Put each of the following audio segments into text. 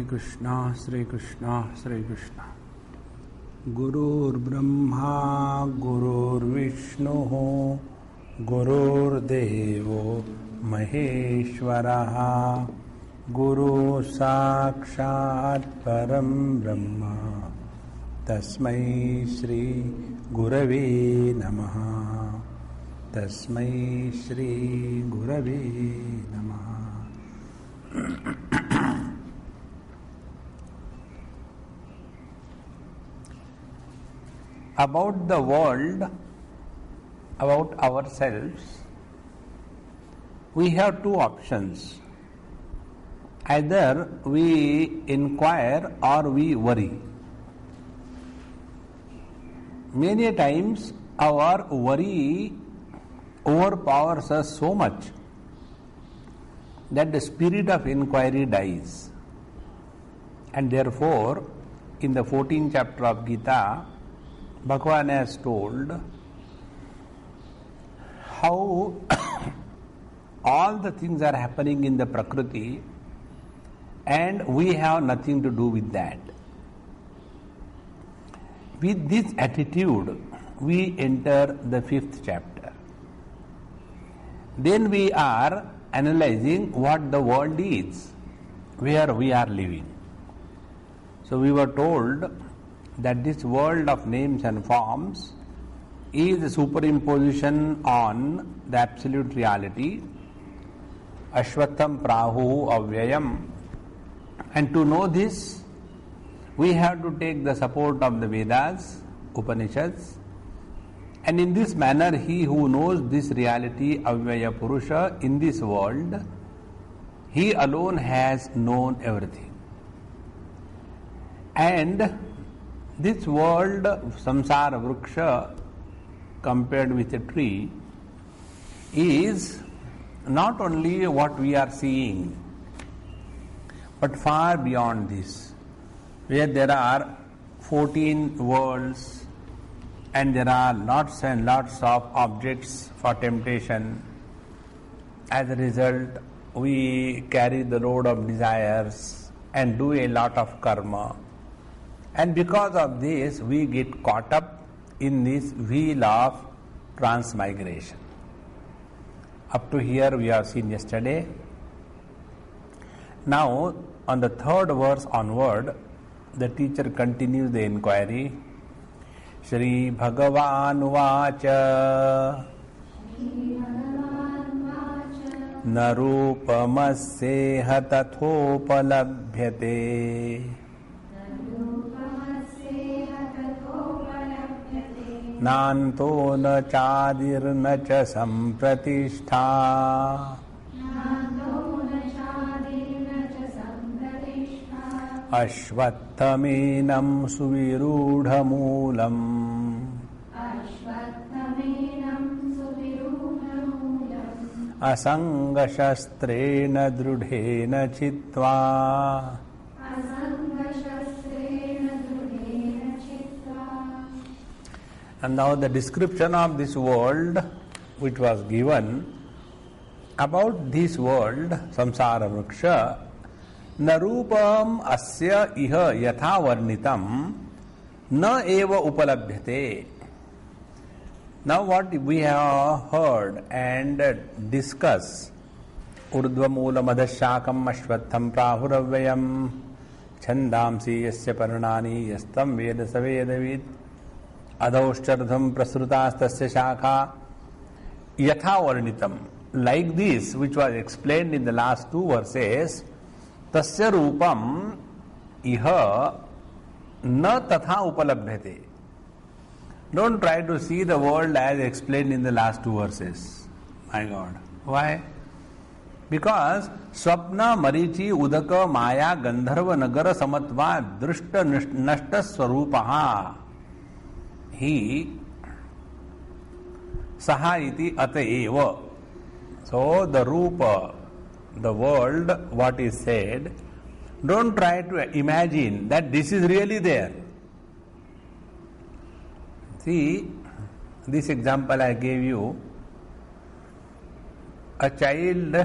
Krishna, Sri Krishna, Sri Krishna. Gurur Brahma, Gurur Vishnu, Gurur Devo Maheshwaraha, Guru Sakshat Param Brahma, Tasmai Shri Gurave Namaha, Tasmai Shri Gurave Namaha. About the world, about ourselves, we have two options. Either we inquire or we worry. Many times our worry overpowers us so much that the spirit of inquiry dies. And therefore, in the 14th chapter of Gita, Bhagavad has told how all the things are happening in the Prakriti and we have nothing to do with that. With this attitude, we enter the 5th chapter. Then we are analyzing what the world is, where we are living. So we were told that this world of names and forms is a superimposition on the absolute reality, Ashvatham Prahu Avyayam. And to know this, we have to take the support of the Vedas, Upanishads, and in this manner he who knows this reality, Avyaya Purusha, in this world, he alone has known everything. And this world, samsara vriksha, compared with a tree, is not only what we are seeing, but far beyond this, where there are 14 worlds and there are lots and lots of objects for temptation. As a result, we carry the load of desires and do a lot of karma. And because of this, we get caught up in this wheel of transmigration. Up to here we have seen yesterday. Now, on the 3rd verse onward, the teacher continues the inquiry. Shri Bhagavan Vacha Narupamasseha tathopalabhyate Nanto na chadir na cha sampratishtha Ashvattamenam suvirudhamulam Asangashastrena drudhena chitva. And now the description of this world which was given, about this world, samsara vriksha, narupam asya iha yatha varnitam na eva upalabhyate. Now what we have heard and discussed, urdhva moola madhashakam ashvatham prahuravyam chandamsi yasya parnani yastam veda savedavid adaushchardham prasrutastasya shakha yatha varnitam. Like this, which was explained in the last 2 verses, tasya rupam iha na tatha upalabhyate. Don't try to see the world as explained in the last 2 verses. My God. Why? Because swapna marichi udaka maya gandharva nagara samatva drishta nashta swarupaha hi saha iti ataeva. So the rupa, the world, what is said, don't try to imagine that this is really there. See, this example I gave you, a child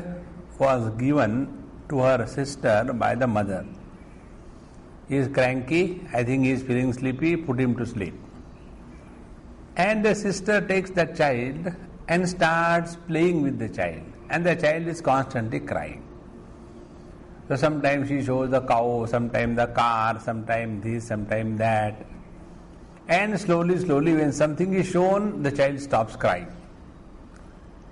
was given to her sister by the mother. he is cranky, I think he is feeling sleepy, put him to sleep. And the sister takes that child and starts playing with the child. And the child is constantly crying. So sometimes she shows the cow, sometimes the car, sometimes this, sometimes that. And slowly, when something is shown, the child stops crying.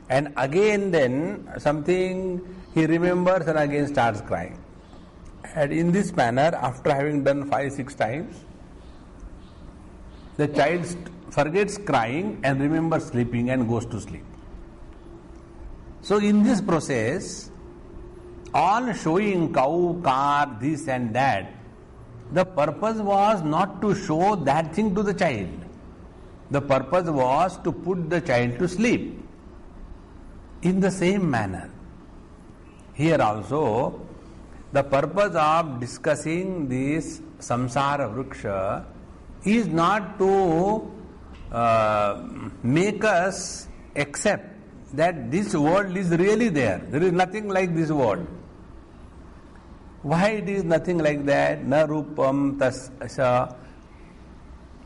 And again then something he remembers and again starts crying. And in this manner, after having done 5-6 times, the child forgets crying and remembers sleeping and goes to sleep. So in this process, on showing cow, car, this and that, the purpose was not to show that thing to the child. The purpose was to put the child to sleep. In the same manner, here also, the purpose of discussing this samsara vriksha is not to make us accept that this world is really there. There is nothing like this world. Why it is nothing like that? Na rupam tasya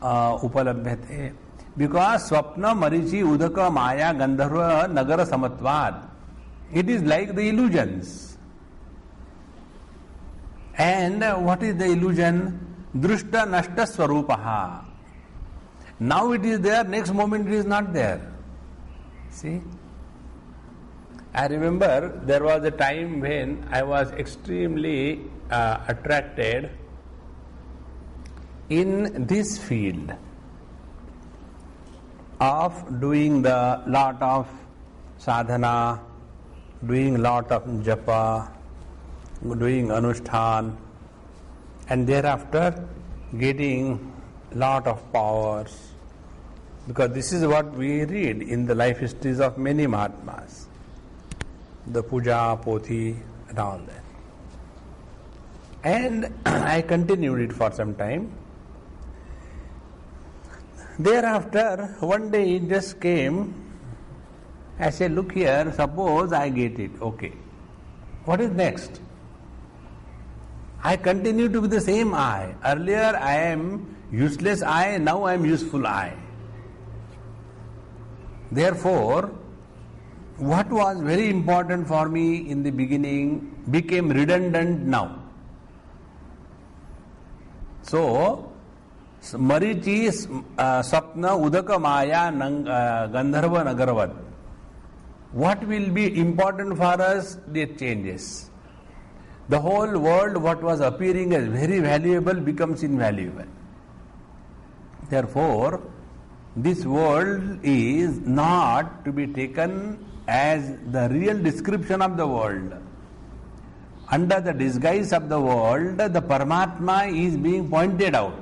upalabhyate. Because swapna marichi udaka maya gandharva nagara samatvad. It is like the illusions. And what is the illusion? Drushta nashta swarupaha. Now it is there, next moment it is not there. See? I remember there was a time when I was extremely attracted in this field of doing the lot of sadhana, doing lot of japa, doing anushthan, and thereafter getting lot of powers, because this is what we read in the life histories of many Mahatmas, the puja, pothi and all that. And I continued it for some time. Thereafter, one day it just came. I said, look here, suppose I get it, okay. What is next? I continue to be the same I. Earlier I am useless I, now I am useful I. Therefore, what was very important for me in the beginning became redundant now. So, Marichi Sapna Udaka Maya Gandharva Nagaravad. What will be important for us, it changes. The whole world, what was appearing as very valuable, becomes invaluable. Therefore, this world is not to be taken as the real description of the world. Under the disguise of the world, the Paramatma is being pointed out.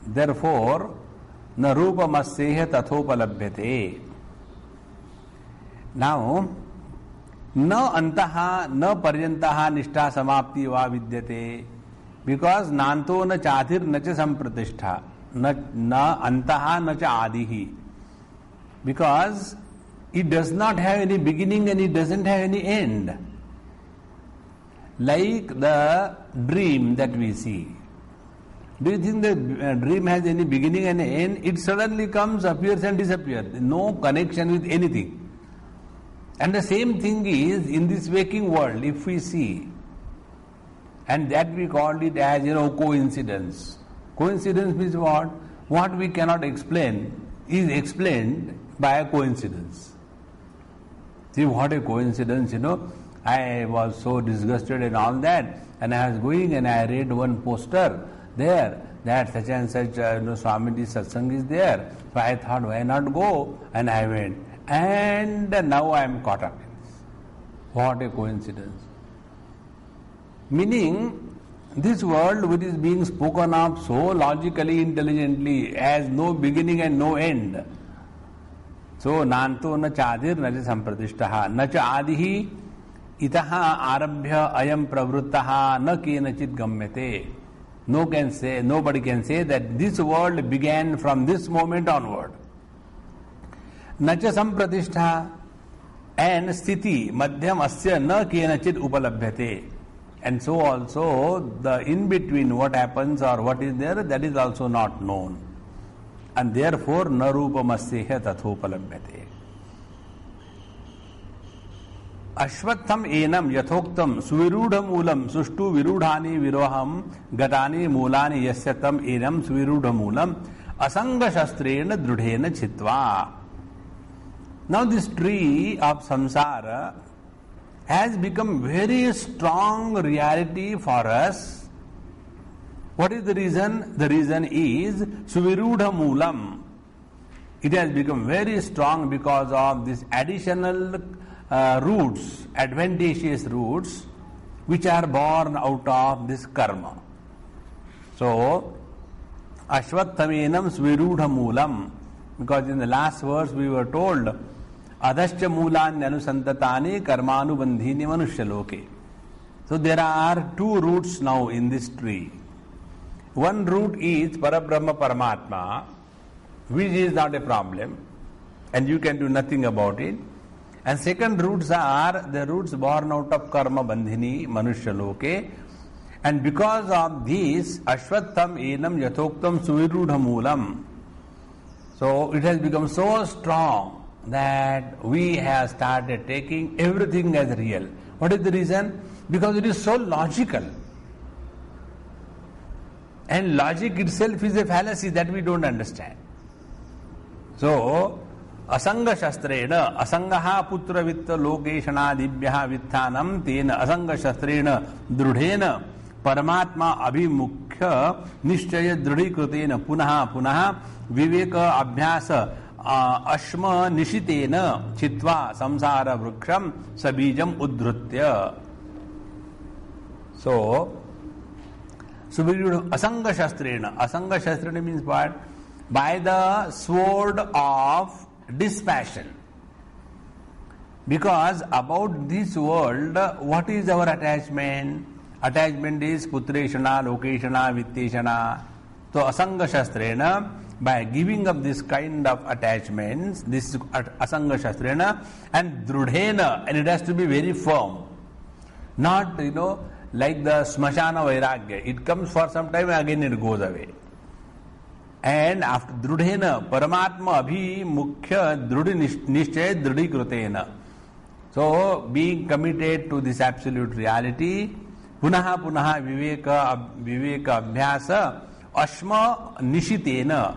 Therefore, na rupa masseha tathopalabhyate. Now, na antaha, na paryantaha nishta samapti va vidyate, because nanto na chathir na cha sampratishtha, na antaha na cha adihi, because it does not have any beginning and it doesn't have any end. Like the dream that we see. Do you think the dream has any beginning and end? It suddenly comes, appears and disappears. No connection with anything. And the same thing is in this waking world, if we see, and that we called it as, coincidence. Coincidence means what? What we cannot explain is explained by a coincidence. See what a coincidence, I was so disgusted and all that, and I was going and I read one poster there that such and such Swamiji Satsang is there. So I thought, why not go? And I went. And now I am caught up in this. What a coincidence. Meaning, this world which is being spoken of so logically, intelligently, has no beginning and no end. So, nanto na chadir na cha sampratishtaha na cha adihi itaha arabhya ayam pravruttaha na kenachit gamyate. Nobody can say that this world began from this moment onward. Nacha sampratishtha and sthiti madhyam asya na kenachit upalabhyate. And so also the in between what happens or what is there, that is also not known. And therefore na rupamasyeha tathopalabhyate. Ashvatham enam yathoktam suvirudha moolam sushtu virudhani viroham gatani moolani yasyatam enam suvirudha moolam asanga shastrena drudhena chitva. Now this tree of samsara has become very strong reality for us. What is the reason? The reason is suvirudha moolam. It has become very strong because of this additional roots, advantageous roots, which are born out of this karma. So, ashvatthaменam svirudha moolam, because in the last verse we were told, adhascha moolanyanusantatani karmanubandhini manushaloke. So there are two roots now in this tree. One root is Parabrahma Paramatma, which is not a problem, and you can do nothing about it. And second roots are the roots born out of karma bandhini manushaloke. And because of this, ashvatham enam yathoktam suvirudha moolam. So it has become so strong that we have started taking everything as real. What is the reason? Because it is so logical. And logic itself is a fallacy that we don't understand. So, asanga shastrena asangaha putra vitta lokeshana dibhyaha vitthanam tena asanga shastrena drudhena paramatma abhimukhya nishchaya drudhikrutena punaha punaha viveka abhyasa ashma nishitena chitva samsara vruksham sabijam udhrutya. So, asanga shastrena. Asanga shastrena means what? By the sword of dispassion. Because about this world, what is our attachment? Attachment is putreshana, lokeshana, vitteshana. So asanga shastrena, by giving up this kind of attachments, this is asanga shastrena, and drudhena, and it has to be very firm. Not, like the smashana vairagya. It comes for some time, again it goes away. And after drudhena, paramatma abhi mukhya drudhi nishchay drudhi krutena. So, being committed to this absolute reality, punaha punaha viveka abhyasa, ashma nishitena,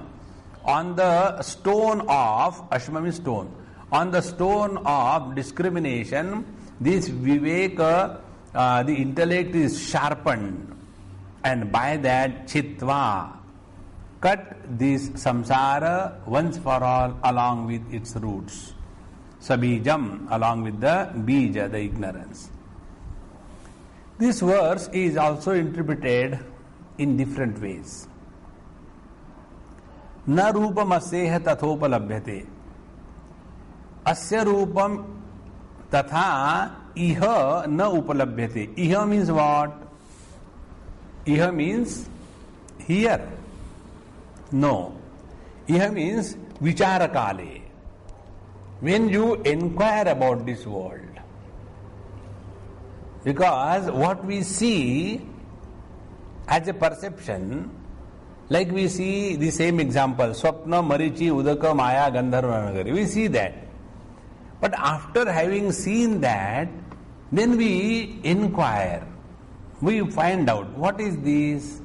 on the stone of, ashma means stone, on the stone of discrimination, this viveka, the intellect is sharpened, and by that chitva, cut this samsara once for all along with its roots. Sabijam, along with the bija, the ignorance. This verse is also interpreted in different ways. Na rupam asyeha tathopalabhyate. Asya rupam tatha iha na upalabhyate. Iha means what? Iha means here. No. Iha means vicharakale. When you inquire about this world. Because what we see as a perception, like we see the same example, Swapna, Marichi, Udaka, Maya, Gandharva, Nagari. We see that. But after having seen that, then we inquire. We find out, what is this?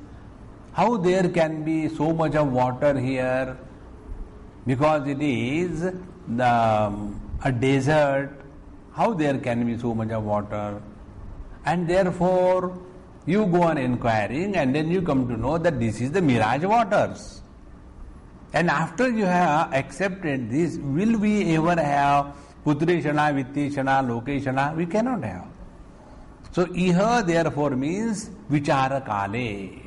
How there can be so much of water here? Because it is a desert. How there can be so much of water? And therefore, you go on inquiring, and then you come to know that this is the mirage waters. And after you have accepted this, will we ever have putreshana, vitteshana, lokeshana? We cannot have. So, iha therefore means vichara kale.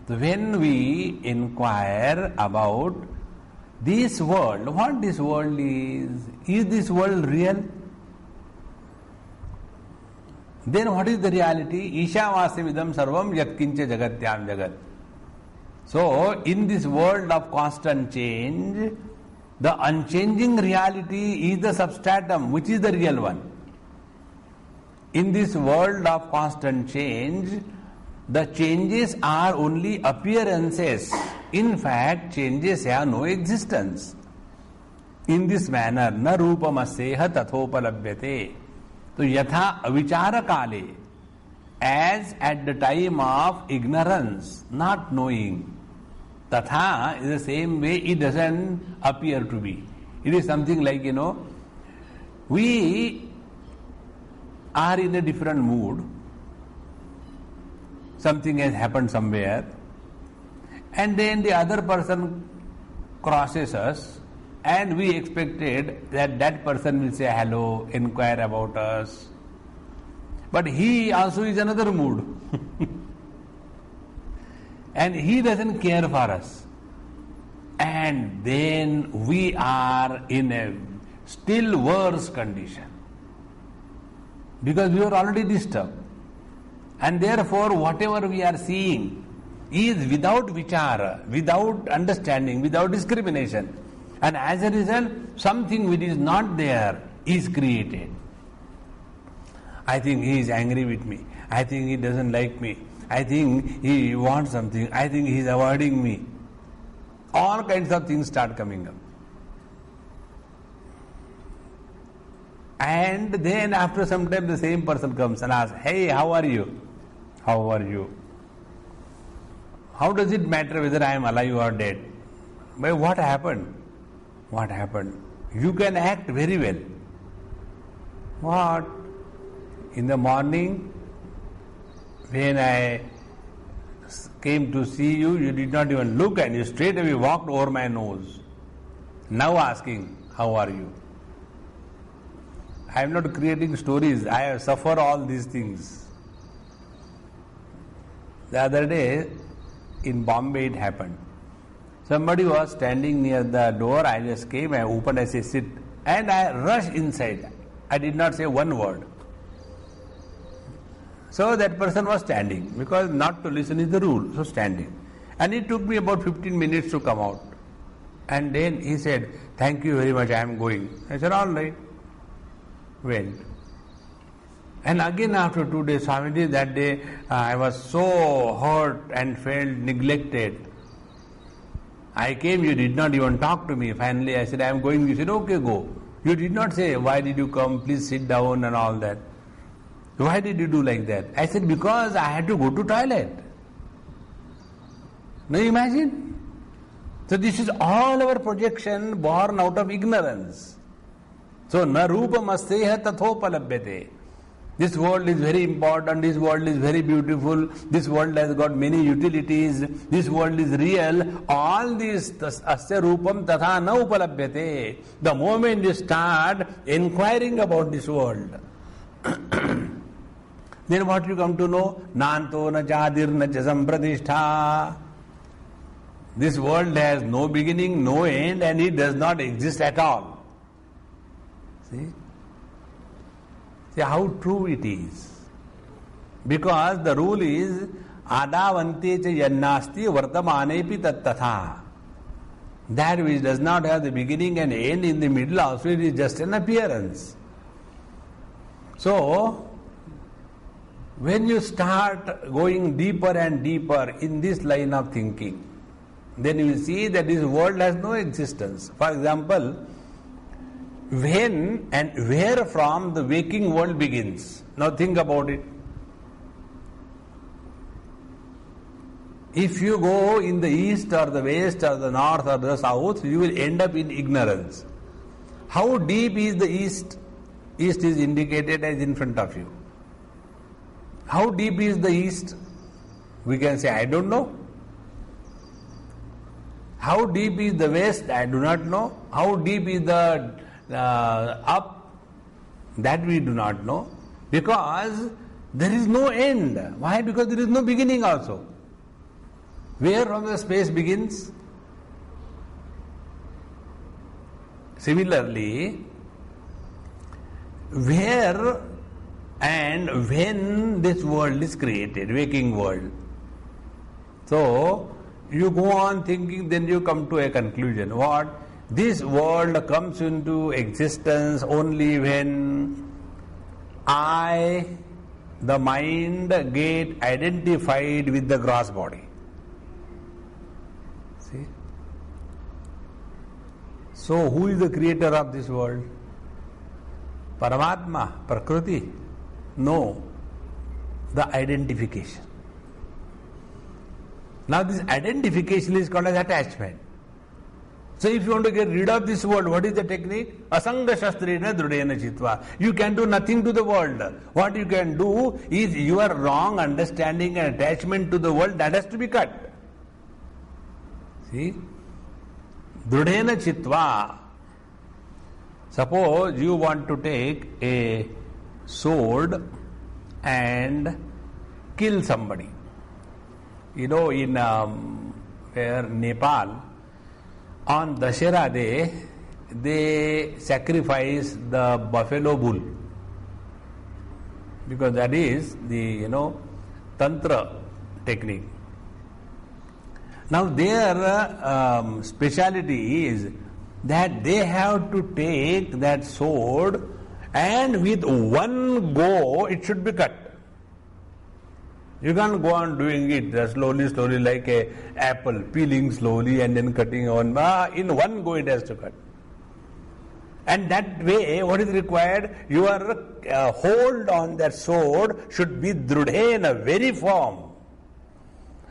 When we inquire about this world, what this world is this world real? Then what is the reality? Ishavasyavidam sarvam yatkincha jagatyam jagat. So, in this world of constant change, the unchanging reality is the substratum, which is the real one. In this world of constant change, the changes are only appearances. In fact, changes have no existence. In this manner, na rupamasyeha tathopalabhyate. So, yatha avichara kale, as at the time of ignorance, not knowing, tatha is the same way it doesn't appear to be. It is something like, we are in a different mood. Something has happened somewhere, and then the other person crosses us, and we expected that that person will say hello, inquire about us. But he also is another mood. And he doesn't care for us. And then we are in a still worse condition. Because we are already disturbed. And therefore, whatever we are seeing is without vichara, without understanding, without discrimination. And as a result, something which is not there is created. I think he is angry with me. I think he doesn't like me. I think he wants something. I think he is avoiding me. All kinds of things start coming up. And then after some time the same person comes and asks, hey, how are you? How are you? How does it matter whether I am alive or dead? But what happened? What happened? You can act very well. What? In the morning, when I came to see you, you did not even look and you straight away walked over my nose. Now asking, how are you? I am not creating stories. I have suffered all these things. The other day, in Bombay it happened. Somebody was standing near the door. I just came, I opened, I said, sit. And I rushed inside. I did not say one word. So that person was standing, because not to listen is the rule, so standing. And it took me about 15 minutes to come out. And then he said, thank you very much, I am going. I said, all right. Went. And again after 2 days, Swamiji, that day I was so hurt and felt neglected. I came, you did not even talk to me. Finally I said, I am going. You said, okay, go. You did not say, why did you come, please sit down and all that. Why did you do like that? I said, because I had to go to toilet. Now imagine. So this is all our projection born out of ignorance. So na rupamasyeha tathopalabhyate. This world is very important, this world is very beautiful, this world has got many utilities, this world is real. All these asya rupam tatha na upalabhyate. The moment you start inquiring about this world, then what you come to know? Nanto na chadir na cha sampradishtha. This world has no beginning, no end, and it does not exist at all. See? See how true it is. Because the rule is adavante cha yannasti vartamanepi tattatha. That which does not have the beginning and end, in the middle also it is just an appearance. So, when you start going deeper and deeper in this line of thinking, then you will see that this world has no existence. For example, when and where from the waking world begins. Now think about it. If you go in the east or the west or the north or the south, you will end up in ignorance. How deep is the east? East is indicated as in front of you. How deep is the east? We can say, I don't know. How deep is the west? I do not know. How deep is the up? That we do not know. Because there is no end. Why? Because there is no beginning also. Where from the space begins? Similarly, where and when this world is created, waking world. So, you go on thinking, then you come to a conclusion. What? This world comes into existence only when the mind get identified with the gross body. See? So who is the creator of this world? Paramatma, Prakriti? No. The identification. Now this identification is called as attachment. So if you want to get rid of this world, what is the technique? Asanga shastrena drudena chitva. You can do nothing to the world. What you can do is your wrong understanding and attachment to the world, that has to be cut. See? Drudena chitva. Suppose you want to take a sword and kill somebody. You know, in Nepal, on Dashera Day, they sacrifice the buffalo bull, because that is the tantra technique. Now their speciality is that they have to take that sword and with one go it should be cut. You can't go on doing it slowly like a apple, peeling slowly and then cutting on. In one go it has to cut. And that way, what is required? Your hold on that sword should be drudhena, very firm.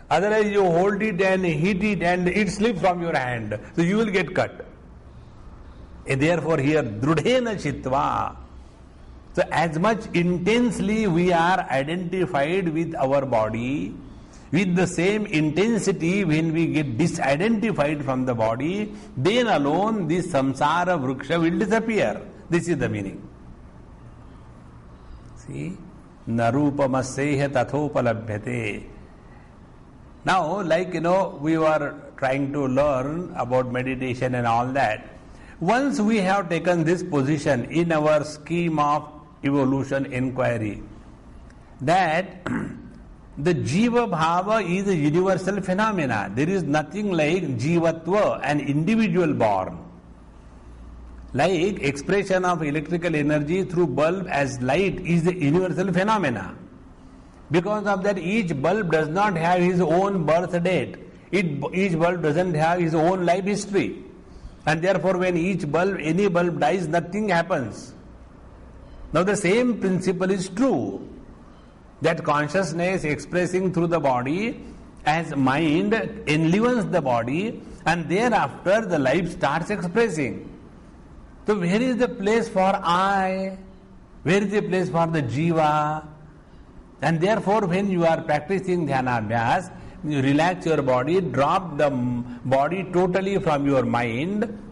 Otherwise you hold it and hit it and it slips from your hand. So you will get cut. And therefore here, drudhena chitva. So as much intensely we are identified with our body, with the same intensity when we get disidentified from the body, then alone this samsara vriksha will disappear. This is the meaning. See? Narupamasseha tathopalabhyate. Now, we were trying to learn about meditation and all that. Once we have taken this position in our scheme of evolution inquiry, that the jiva bhava is a universal phenomena. There is nothing like jivatva, an individual born. Like expression of electrical energy through bulb as light is a universal phenomena. Because of that, each bulb does not have his own birth date. Each bulb doesn't have his own life history. And therefore when any bulb dies, nothing happens. Now the same principle is true, that consciousness expressing through the body as mind enlivens the body, and thereafter the life starts expressing. So where is the place for I? Where is the place for the jiva? And therefore when you are practicing dhyana-abhyas, you relax your body, drop the body totally from your mind,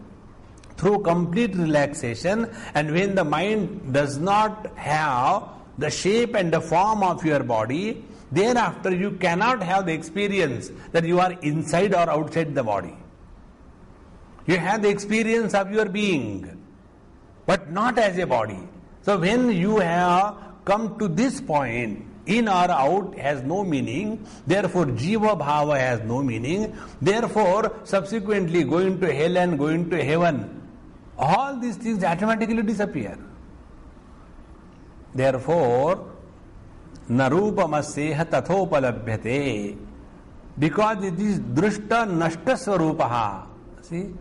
through complete relaxation, and when the mind does not have the shape and the form of your body, thereafter you cannot have the experience that you are inside or outside the body. You have the experience of your being, but not as a body. So when you have come to this point, in or out has no meaning, therefore jiva bhava has no meaning, therefore subsequently going to hell and going to heaven, all these things automatically disappear. Therefore, narupamasseha tathopalabhyate, because it is drishta nashta swarupaha. See?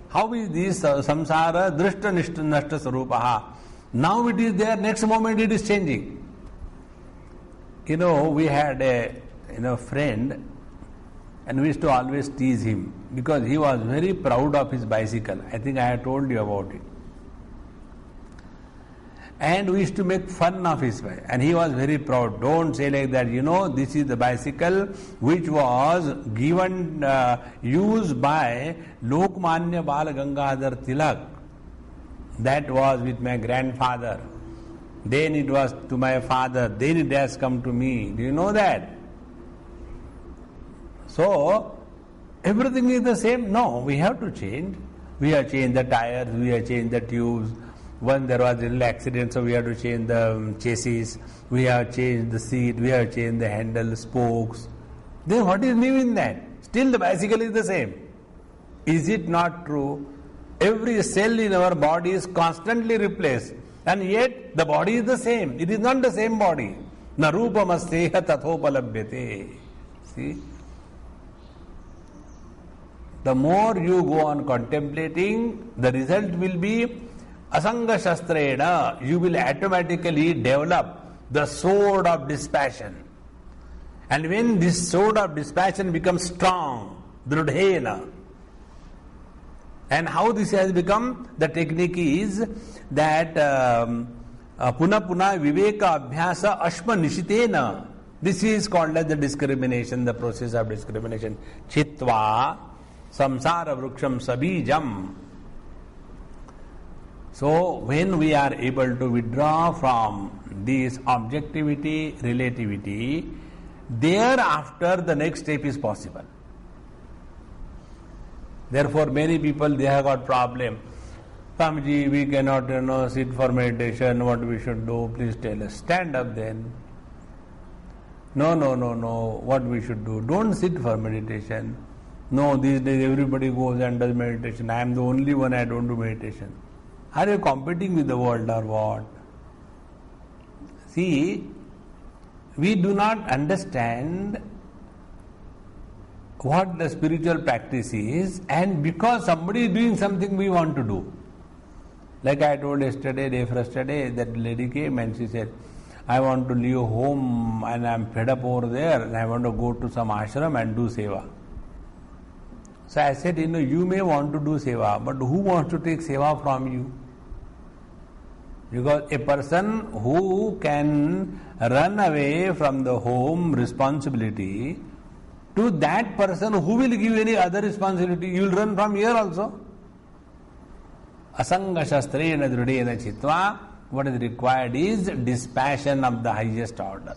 How is this samsara drishta nashta swarupaha? Now it is there, next moment it is changing. We had a friend, and we used to always tease him because he was very proud of his bicycle. I think I had told you about it. And we used to make fun of his bike, and he was very proud. Don't say like that, this is the bicycle which was given, used by Lokmanya Bal Gangadhar Tilak. That was with my grandfather. Then it was to my father, then it has come to me. Do you know that? So, everything is the same? No, we have to change. We have changed the tires, we have changed the tubes. When there was a little accident, so we have to change the chassis, we have changed the seat, we have changed the handle, spokes. Then what is new in that? Still the bicycle is the same. Is it not true? Every cell in our body is constantly replaced. And yet the body is the same. It is not the same body. Na rupamasteha tathopalabhyate. See? The more you go on contemplating, the result will be asanga shastrena. You will automatically develop the sword of dispassion. And when this sword of dispassion becomes strong, drudhena. And how this has become? The technique is that puna viveka abhyasa ashma nishitena. This is called as the discrimination, the process of discrimination. Chitva samsara vruksham sabijam. So when we are able to withdraw from this objectivity, relativity, thereafter the next step is possible. Therefore many people, they have got problem. Swamiji, we cannot sit for meditation, what we should do, please tell us. Stand up then. No, what we should do? Don't sit for meditation. No, these days everybody goes and does meditation. I am the only one, I don't do meditation. Are you competing with the world or what? See, we do not understand what the spiritual practice is, and because somebody is doing something we want to do. Like I told yesterday, day after yesterday, that lady came and she said, I want to leave home and I am fed up over there and I want to go to some ashram and do seva. So I said, you may want to do seva, but who wants to take seva from you? Because a person who can run away from the home responsibility, to that person who will give any other responsibility, you will run from here also. Asanga shastrena drudena chitva. What is required is dispassion of the highest order.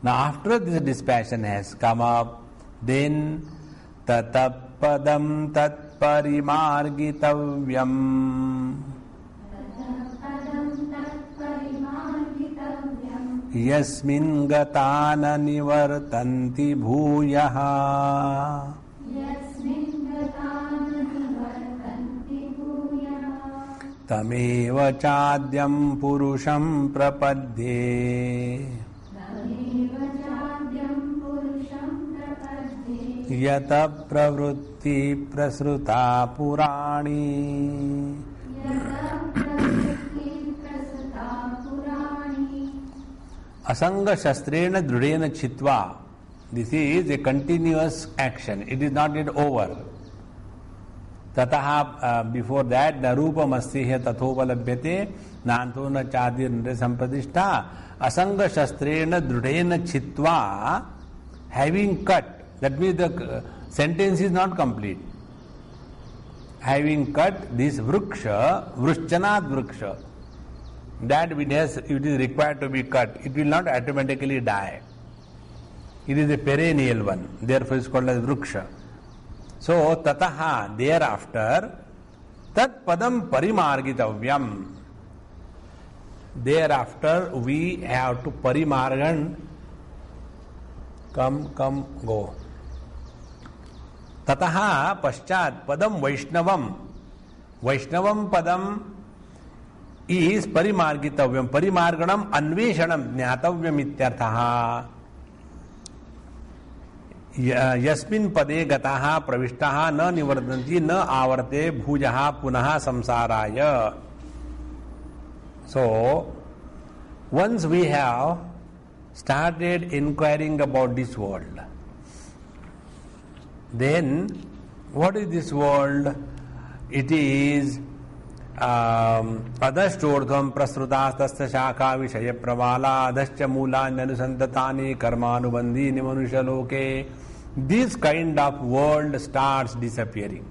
Now after this dispassion has come up, then tatapadam tatparimargitavyam yasmin gatana nivartanti bhuyaha. Tameva chadyam purusham prapadye yata pravrutti prasruta purani. Asanga shastrena drudena chitva. This is a continuous action. It is not yet over. Tataha, before that, the rupam astihe tathopalabhyate nantona chadir nre sampadishta. Asanga shastrena drudena chitva, having cut. That means the sentence is not complete. Having cut this vruksha, vrushanat vruksha, that it is required to be cut. It will not automatically die. It is a perennial one. Therefore, it is called as vruksha. So, tataha, thereafter, tat padam parimargitavyam. Thereafter, we have to parimargan. Come, go. Tataha paschat padam vaishnavam. Vaishnavam padam is parimargitavyam. Parimarganam anveshanam jnatavyam ityarthaha. Yasmin pade gataha pravishtaha na nivartanti na avarte bhujaha punaha samsaraya. So, once we have started inquiring about this world, then what is this world? It is adashtordham prasrutas tasya shakha vishaya pravala adascha mula nyanusantatani karmanubandhini manushaloke. This kind of world starts disappearing.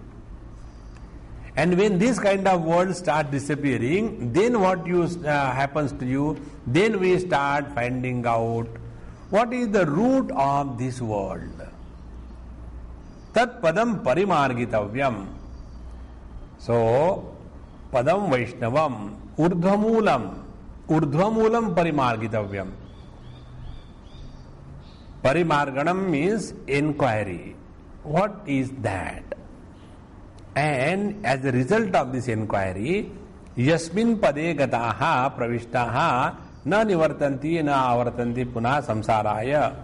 And when this kind of world starts disappearing, then what happens to you? Then we start finding out what is the root of this world. Tat padam parimargitavyam. So, padam vaishnavam, urdhvamulam parimargitavyam. Parimarganam means inquiry. What is that? And as a result of this inquiry, Yasmin pade gataha pravishtaha na nivartanti na avartanti punah samsaraya.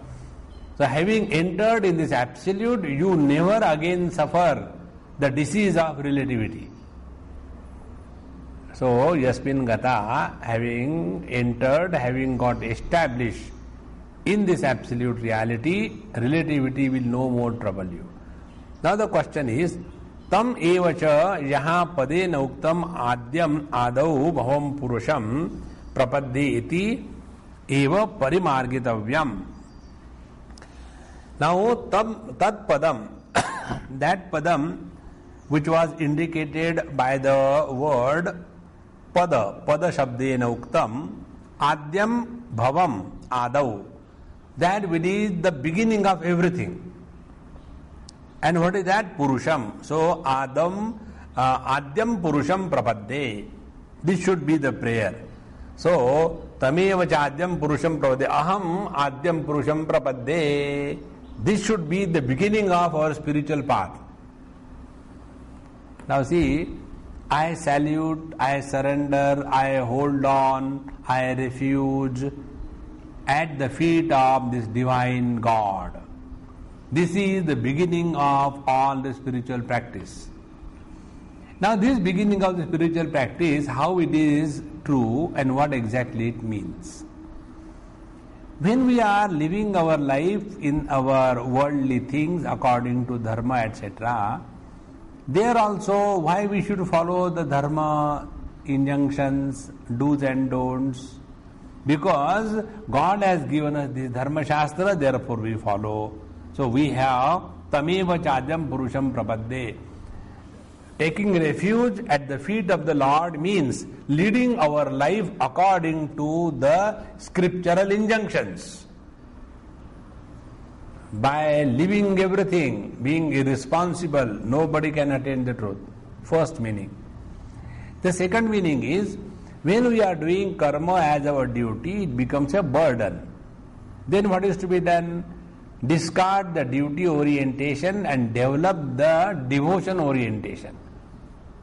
So having entered in this absolute, you never again suffer the disease of relativity. So Yasmin Gata, having entered, having got established in this absolute reality, relativity will no more trouble you. Now the question is, tam evacha yaha pade nauktam adyam adau bhavam purusham prapadde iti eva parimargitavyam. Now tat padam, that padam which was indicated by the word pada shabdena uktam, adyam bhavam adau, that which is the beginning of everything. And what is that? Purusham. So adyam purusham prapadde. This should be the prayer. So tameva chadyam purusham prapadde, aham adyam purusham prapadde. This should be the beginning of our spiritual path. Now see, I salute, I surrender, I hold on, I refuge at the feet of this divine God. This is the beginning of all the spiritual practice. Now this beginning of the spiritual practice, how it is true and what exactly it means. When we are living our life in our worldly things according to dharma, etc., there also why we should follow the dharma injunctions, do's and don'ts. Because God has given us this dharma shastra, therefore we follow. So we have tameva chadyam purusham prapadde. Taking refuge at the feet of the Lord means leading our life according to the scriptural injunctions. By living everything, being irresponsible, nobody can attain the truth. First meaning. The second meaning is, when we are doing karma as our duty, it becomes a burden. Then what is to be done? Discard the duty orientation and develop the devotion orientation.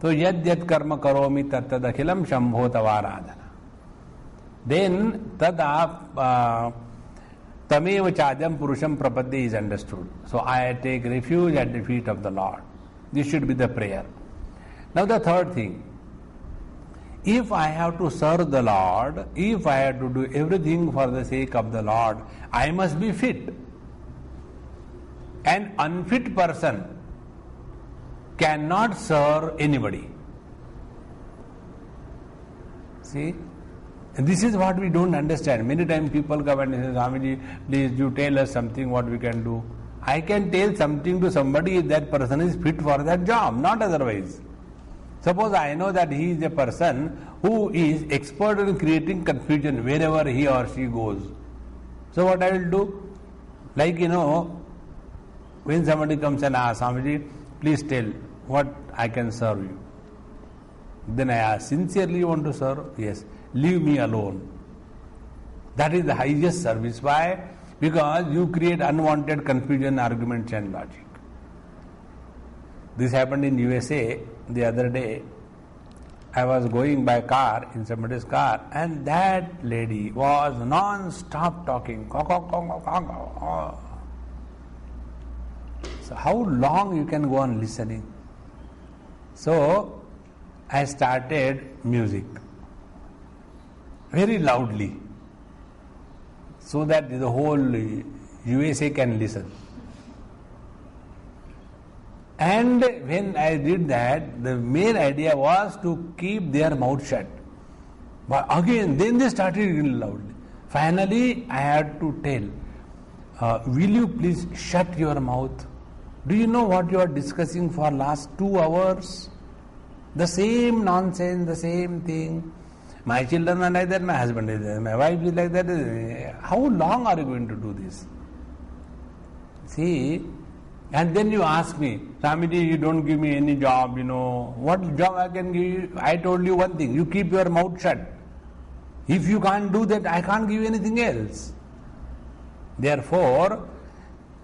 So yad yad karma karomi tat tad akhilam shambho tavaradhana. Then tada tameva chadyam purusham prapadde is understood. So I take refuge at the feet of the Lord. This should be the prayer. Now the third thing, if I have to serve the Lord, if I have to do everything for the sake of the Lord, I must be fit. An unfit person cannot serve anybody. See? And this is what we don't understand. Many times people come and say, Swamiji, please you tell us something what we can do. I can tell something to somebody if that person is fit for that job, not otherwise. Suppose I know that he is a person who is expert in creating confusion wherever he or she goes. So what I will do? Like, when somebody comes and asks, Swamiji, please tell what I can serve you. Then I ask, sincerely you want to serve? Yes. Leave me alone. That is the highest service. Why? Because you create unwanted confusion, arguments and logic. This happened in USA the other day. I was going by car, in somebody's car, and that lady was non-stop talking. So how long you can go on listening? So I started music very loudly so that the whole USA can listen. And when I did that, the main idea was to keep their mouth shut. But again, then they started really loudly. Finally, I had to tell, will you please shut your mouth? Do you know what you are discussing for last 2 hours? The same nonsense, the same thing. My children are like that, my husband is like that, my wife is like that. How long are you going to do this? See, and then you ask me, Swamiji, you don't give me any job, What job I can give you? I told you one thing, you keep your mouth shut. If you can't do that, I can't give you anything else. Therefore,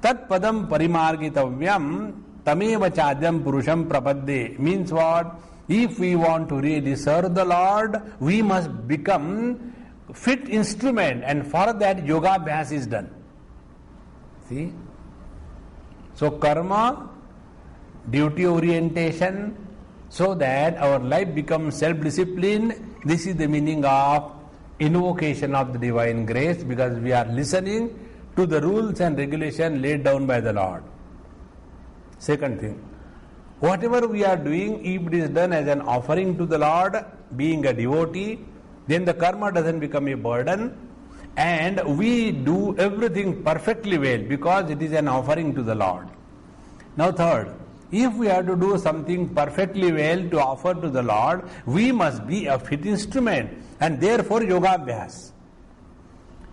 tat padam parimargitavyam tameva chadyam purusham prapadde means what? If we want to really serve the Lord, we must become fit instrument, and for that yoga abhyas is done. See? So karma, duty orientation, so that our life becomes self-discipline. This is the meaning of invocation of the divine grace, because we are listening to the rules and regulations laid down by the Lord. Second thing, whatever we are doing, if it is done as an offering to the Lord, being a devotee, then the karma doesn't become a burden, and we do everything perfectly well because it is an offering to the Lord. Now third, if we have to do something perfectly well to offer to the Lord, we must be a fit instrument, and therefore yoga abhyas.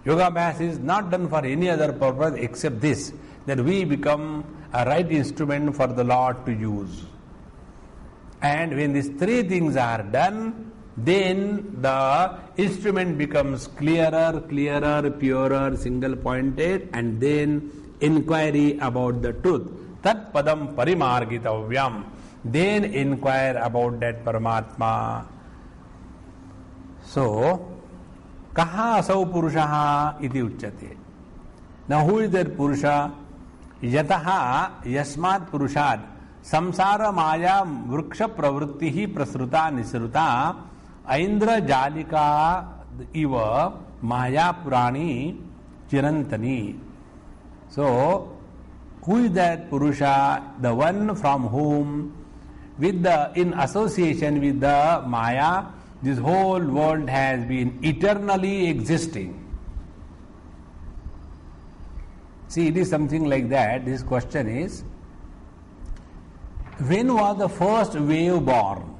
Yoga abhyas is not done for any other purpose except this, that we become a right instrument for the Lord to use. And when these three things are done, then the instrument becomes clearer, purer, single pointed, and then inquiry about the truth. Tat padam parimargitavyam. Then inquire about that Paramatma. So, kaha asau purushaha iti uchyate. Now who is that Purusha? Yataha yasmat purushat samsara maya vriksha pravrittihi prasruta nisruta Aindra jalika iva maya purani chirantani. So, who is that Purusha? The one from whom, in association with the Maya, this whole world has been eternally existing. See, it is something like that. This question is, when was the first wave born?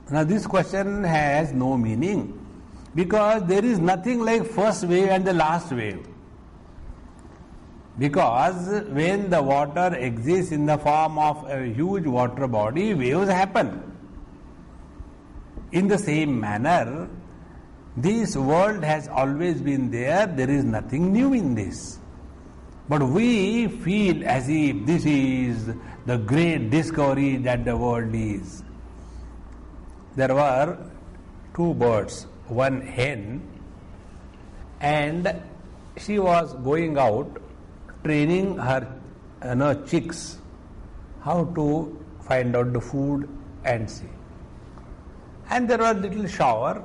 Now this question has no meaning, because there is nothing like first wave and the last wave. Because when the water exists in the form of a huge water body, waves happen. In the same manner, this world has always been there. There is nothing new in this. But we feel as if this is the great discovery that the world is. There were two birds, one hen, and she was going out training her chicks how to find out the food and see. And there was a little shower,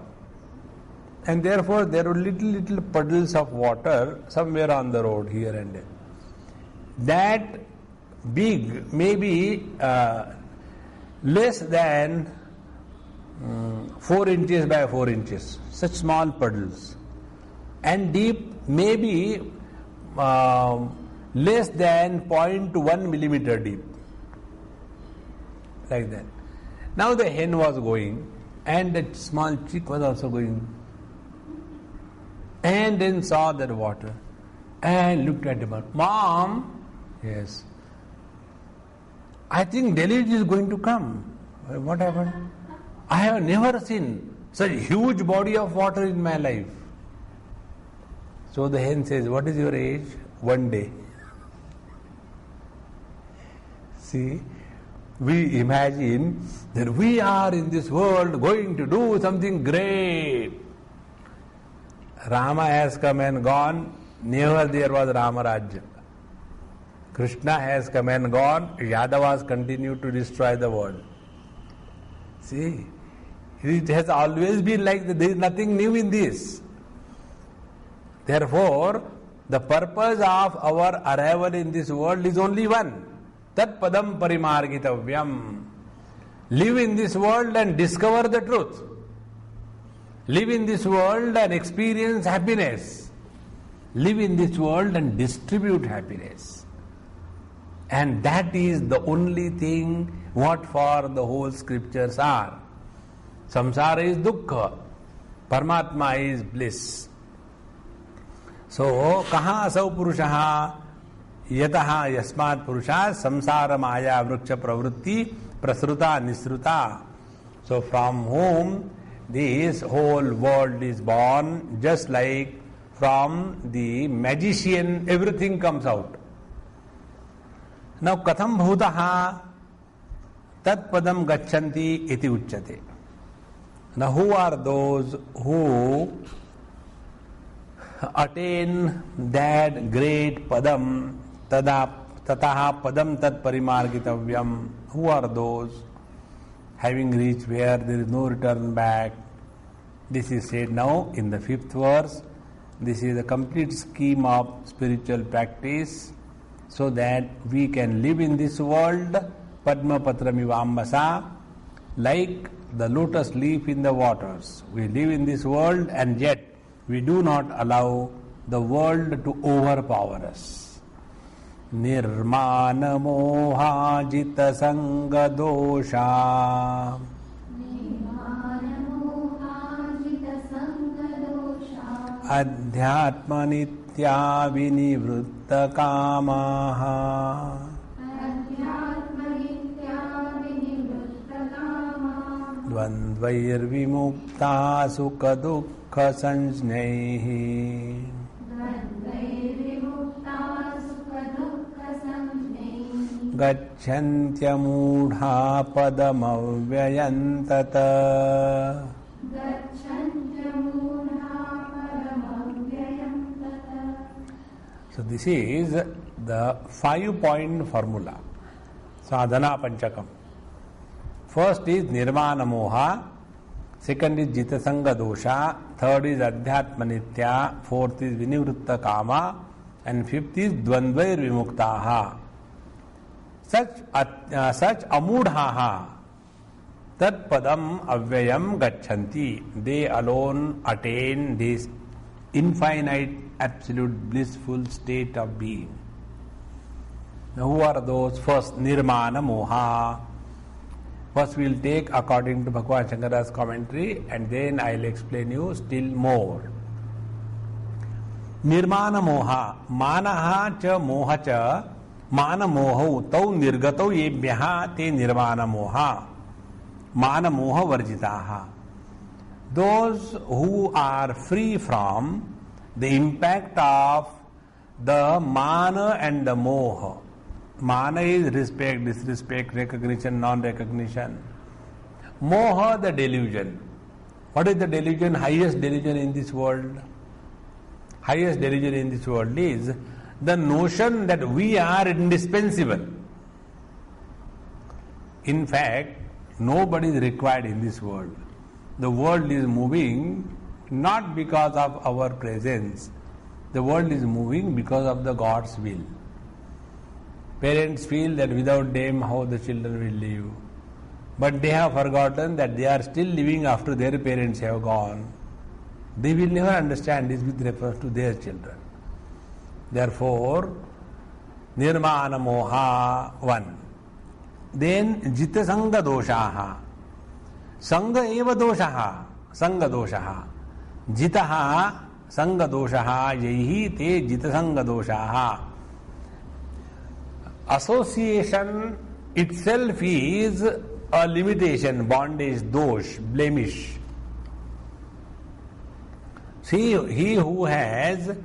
and therefore there were little puddles of water somewhere on the road here and there. That big, maybe less than 4 inches by 4 inches, such small puddles, and deep maybe less than 0.1 millimeter deep, like that. Now the hen was going, and that small chick was also going, and then saw that water and looked at the mom. Mom, yes, I think deluge is going to come. What happened? I have never seen such a huge body of water in my life. So the hen says, what is your age? 1 day. See, we imagine that we are in this world going to do something great. Rama has come and gone, never there was Rama Rajya. Krishna has come and gone, Yadavas continue to destroy the world. See, it has always been like that. There is nothing new in this. Therefore, the purpose of our arrival in this world is only one. Tat padam parimargitavyam. Live in this world and discover the truth. Live in this world and experience happiness. Live in this world and distribute happiness. And that is the only thing what for the whole scriptures are. Samsara is dukkha, Paramatma is bliss. So, kaha asau purushaha yataha yasmat purusha samsara maya vriksha pravritti prasruta nisruta. So, from whom this whole world is born, just like from the magician everything comes out. Now, katham bhutaha, tat padam gacchanti iti uchyate. Now who are those who attain that great padam, tataha padam tat parimargitavyam? Who are those having reached where there is no return back? This is said now in the 5th verse. This is a complete scheme of spiritual practice so that we can live in this world padma patramivambasa, like the lotus leaf in the waters. We live in this world and yet we do not allow the world to overpower us. Nirmana moha jita sanga dosha. Adhyatma nitya vinivritta kamaha. Dvandvair vimukta sukha dukkha sanjnaihi. Gacchantya mudha padamavyayam tata. So this is the 5-point formula, sadhana panchakam. First is nirvana moha, second is jita sanga dosha, third is adhyatma nitya, fourth is vinivritta kama, and fifth is dvandvair vimuktaha. Such amudhaha tat padam avyayam gacchanti. They alone attain this infinite, absolute, blissful state of being. Now who are those? First, nirmana moha. First we will take according to Bhagavad Shankara's commentary and then I will explain you still more. Nirmana moha, manaha cha moha cha, mana mohau tau nirgatau yebhyaha te nirvana moha, mana moha varjitaha. Those who are free from the impact of the mana and the moha. Mana is respect, disrespect, recognition, non-recognition. Moha, the delusion. What is the delusion? Highest delusion in this world? Highest delusion in this world is the notion that we are indispensable. In fact, nobody is required in this world. The world is moving not because of our presence. The world is moving because of the God's will. Parents feel that without them how the children will live. But they have forgotten that they are still living after their parents have gone. They will never understand this with reference to their children. Therefore, nirmana moha, one. Then jita sanga doshaha. Sanga eva doshaha. Sanga doshaha. Jitaha sanga doshaha. Yehi te jita sanga doshaha. Association itself is a limitation, bondage, dosh, blemish. See, he who has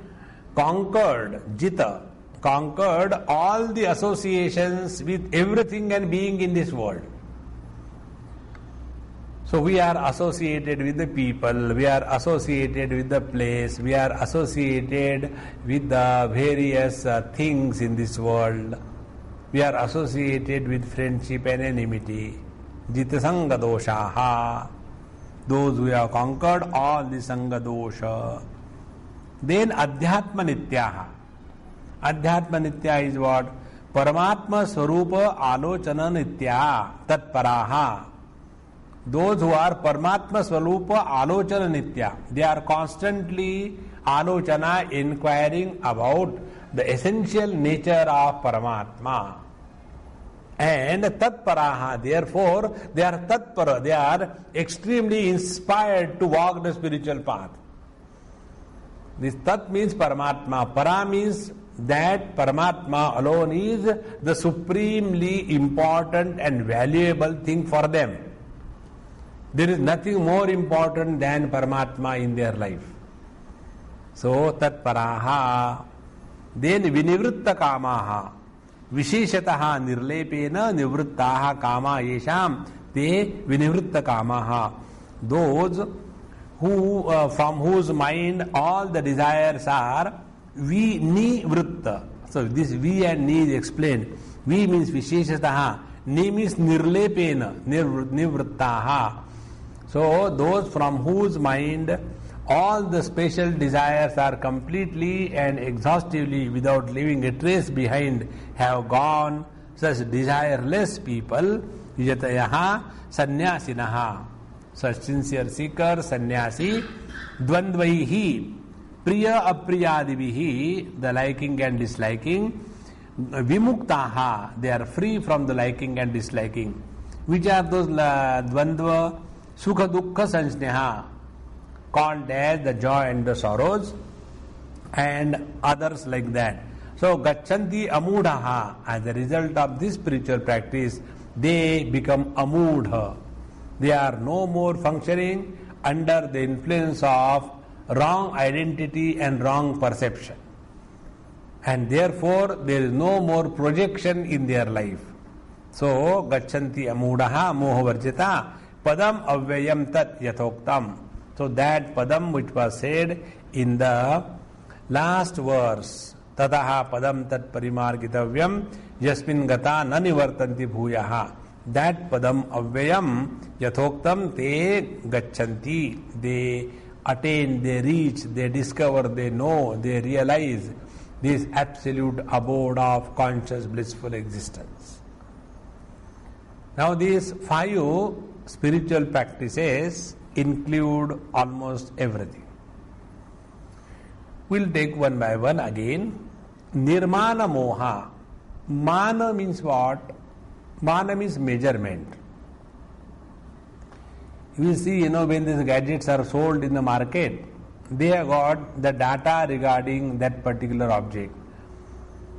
conquered jita, conquered all the associations with everything and being in this world. So we are associated with the people, we are associated with the place, we are associated with the various things in this world. We are associated with friendship and enmity. Jita sanga doshaha. Those who have conquered all the sanga dosha. Then adhyatma nityaha. Adhyatma nitya is what? Paramatma swarupa alochana nitya tatparaha. Those who are Paramatma swarupa alochana nitya. They are constantly alochana, inquiring about the essential nature of Paramatma. And tatparaha, therefore they are tatpara, they are extremely inspired to walk the spiritual path. This tat means Paramatma, para means that Paramatma alone is the supremely important and valuable thing for them. There is nothing more important than Paramatma in their life. So tatparaha. Then vinivritta kamaha. Visheshataha nirlepena nivrittaha kama yesham te vinivritta kamaha. Those who from whose mind all the desires are vinivritta. So this vi and ni is explained. Vi means Visheshataha, ni means nirlepena, nivrittaha. So those from whose mind all the special desires are completely and exhaustively, without leaving a trace behind, have gone, such desireless people, yatayaha sannyasinaha, such sincere seekers, sannyasi, dvandvaihi, priya apriyadivihi, the liking and disliking, vimuktaha, they are free from the liking and disliking. Which are those dvandva? Sukha dukkha sansneha, called as the joy and the sorrows, and others like that. So gacchanti amudha, as a result of this spiritual practice, they become amudha. They are no more functioning under the influence of wrong identity and wrong perception, and therefore there is no more projection in their life. So gacchanti amudaha mohavarjita padam avyayam tat yathoktam. So that padam which was said in the last verse, tataha padam tat parimargitavyam yasmin gata nanivartanti bhuyaha, that padam avyayam yathoktam te gacchanti, they attain, they reach, they discover, they know, they realize this absolute abode of conscious blissful existence. Now these 5 spiritual practices include almost everything. We'll take one by one again. Nirmana moha. Mana means what? Mana means measurement. You see, when these gadgets are sold in the market, they have got the data regarding that particular object.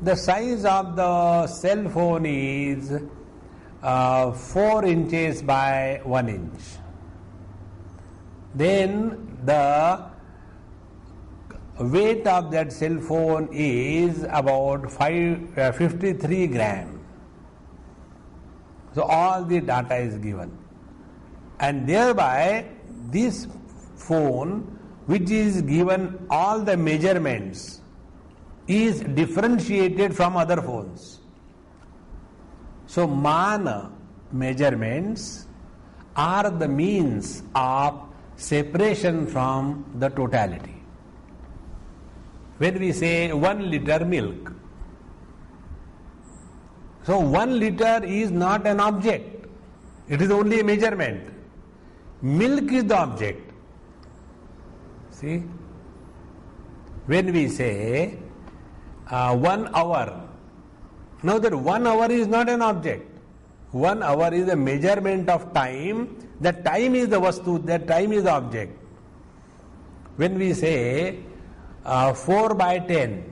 The size of the cell phone is 4 inches by 1 inch. Then the weight of that cell phone is about 53 grams. So all the data is given, and thereby this phone, which is given all the measurements, is differentiated from other phones. So mana, measurements, are the means of separation from the totality. When we say 1 liter milk, so 1 liter is not an object, it is only a measurement. Milk is the object. See? When we say 1 hour, now that 1 hour is not an object. 1 hour is a measurement of time. That time is the vastu, that time is the object. When we say 4 by 10,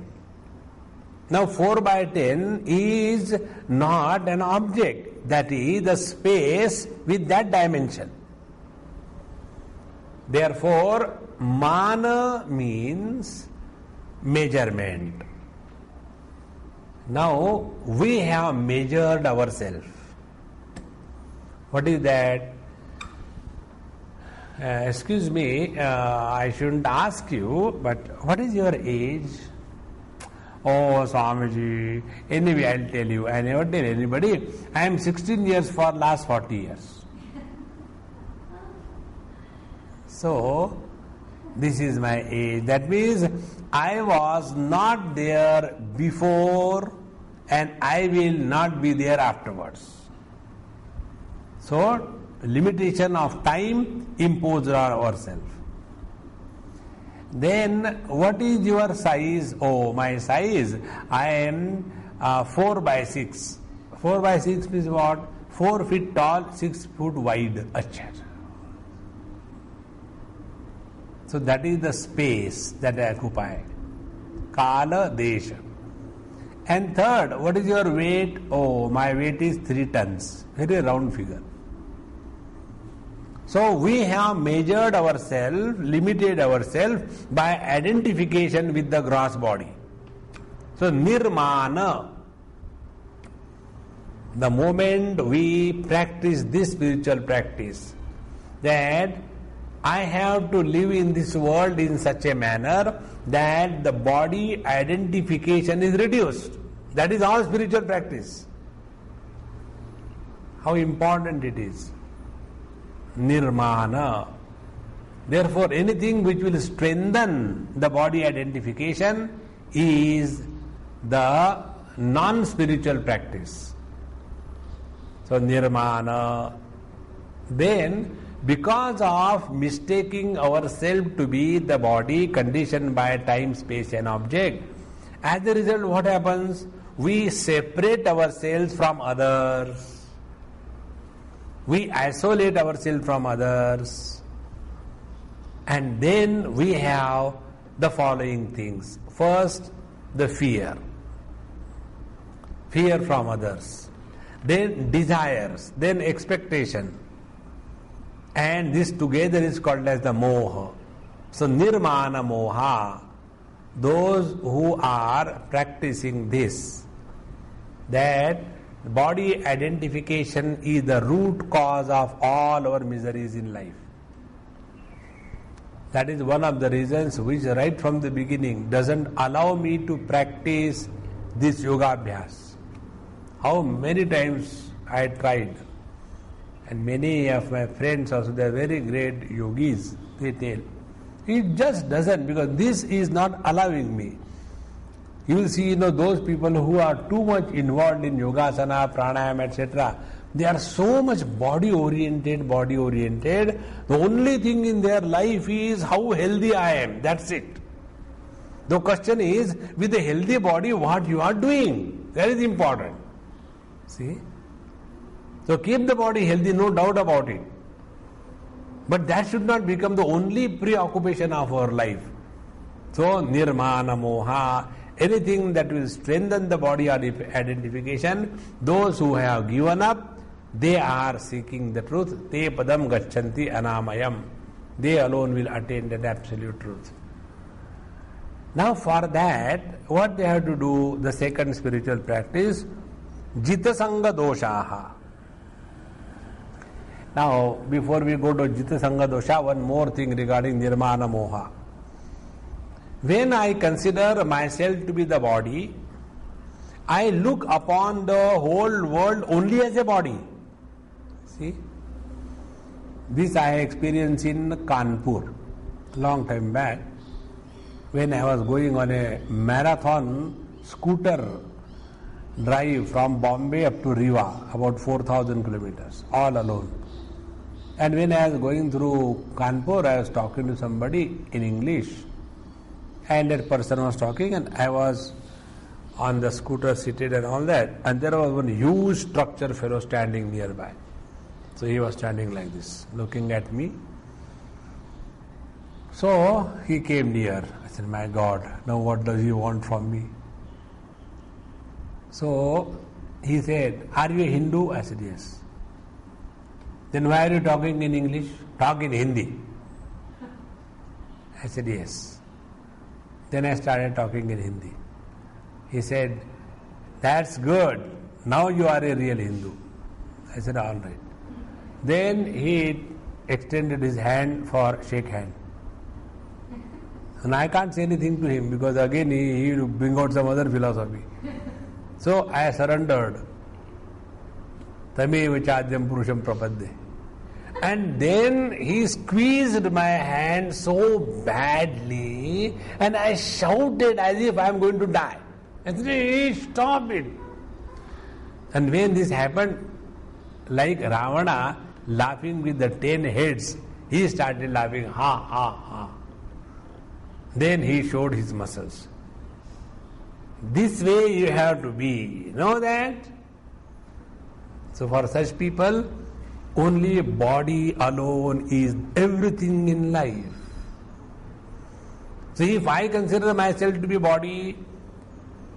now 4 by 10 is not an object, that is the space with that dimension. Therefore, mana means measurement. Now we have measured ourselves. What is that? Excuse me, I shouldn't ask you, but what is your age? Oh, Swamiji, anyway I'll tell you. I never tell anybody. I am 16 years for last 40 years. So, this is my age. That means I was not there before and I will not be there afterwards. So, limitation of time imposed on ourselves. Then, what is your size? Oh, my size, I am 4 by 6. 4 by 6 means what? 4 feet tall, 6 foot wide. Achha. So that is the space that I occupy. Kala Desha. And third, what is your weight? Oh, my weight is 3 tons. Very round figure. So we have measured ourselves, limited ourselves by identification with the gross body. So nirmana. the moment we practice this spiritual practice, that I have to live in this world in such a manner that the body identification is reduced. That is all spiritual practice. How important it is. Nirmana. Therefore, anything which will strengthen the body identification is the non-spiritual practice. So, nirmana. Then, because of mistaking ourselves to be the body conditioned by time, space and object, as a result what happens? We separate ourselves from others. We isolate ourselves from others. And then we have the following things. First, the fear. Fear from others. Then desires. Then expectation. And this together is called as the moha. So, nirmana moha. Those who are practicing this, that body identification is the root cause of all our miseries in life. That is one of the reasons which right from the beginning doesn't allow me to practice this yoga abhyas. How many times I tried, and many of my friends also, they are very great yogis, they tell, it just doesn't, because this is not allowing me. You will see, those people who are too much involved in yogasana, pranayama, etc., they are so much body oriented. The only thing in their life is how healthy I am. That's it. The question is, with a healthy body, what you are doing? That is important. See? So keep the body healthy, no doubt about it. But that should not become the only preoccupation of our life. So, nirmana moha, anything that will strengthen the body identification, those who have given up, they are seeking the truth. Te padam gacchanti anamayam. They alone will attain that absolute truth. Now for that, what they have to do, the second spiritual practice, Jita Sangha doshaha. Now, before we go to Jita Sangha dosha, one more thing regarding nirmana moha. When I consider myself to be the body, I look upon the whole world only as a body. See? This I experienced in Kanpur, long time back, when I was going on a marathon scooter drive from Bombay up to Riva, about 4,000 kilometers, all alone. And when I was going through Kanpur, I was talking to somebody in English, and that person was talking, and I was on the scooter seated and all that, and there was one huge structure fellow standing nearby. So he was standing like this, looking at me. So he came near. I said, my God, now what does he want from me? So he said, are you a Hindu? I said, yes. Then why are you talking in English? Talk in Hindi. I said, yes. Then I started talking in Hindi. He said, that's good. Now you are a real Hindu. I said, all right. Then he extended his hand for shake hand. And I can't say anything to him because again he will bring out some other philosophy. So I surrendered. Tamev chadyam purusham prapadde. And then he squeezed my hand so badly and I shouted as if I am going to die. I said, hey, stop it. And when this happened, like Ravana laughing with the 10 heads, he started laughing, ha, ha, ha. Then he showed his muscles. This way you have to be. You know that? So for such people, only body alone is everything in life. So if I consider myself to be body,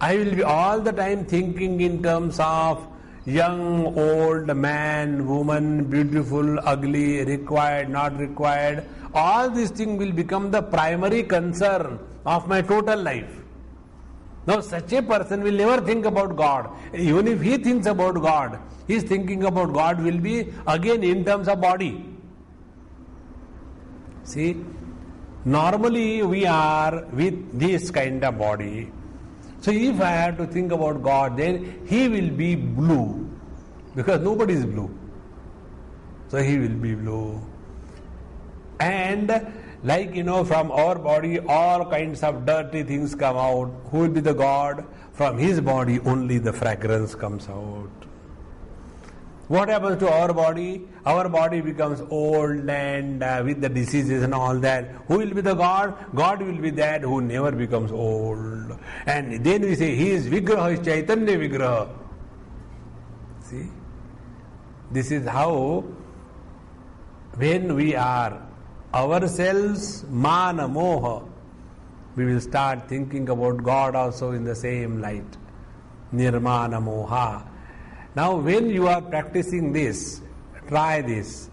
I will be all the time thinking in terms of young, old, man, woman, beautiful, ugly, required, not required. All these things will become the primary concern of my total life. Now such a person will never think about God. Even if he thinks about God, his thinking about God will be again in terms of body. See, normally we are with this kind of body. So if I have to think about God, then he will be blue, because nobody is blue. So he will be blue. And like, from our body all kinds of dirty things come out. Who will be the God? From his body only the fragrance comes out. What happens to our body? Our body becomes old and with the diseases and all that. Who will be the God? God will be that who never becomes old. And then we say, he is Vigraha, is Chaitanya Vigraha. See? This is how, when we are ourselves mana moha, we will start thinking about God also in the same light. Nirmana moha. Now when you are practicing this, try this.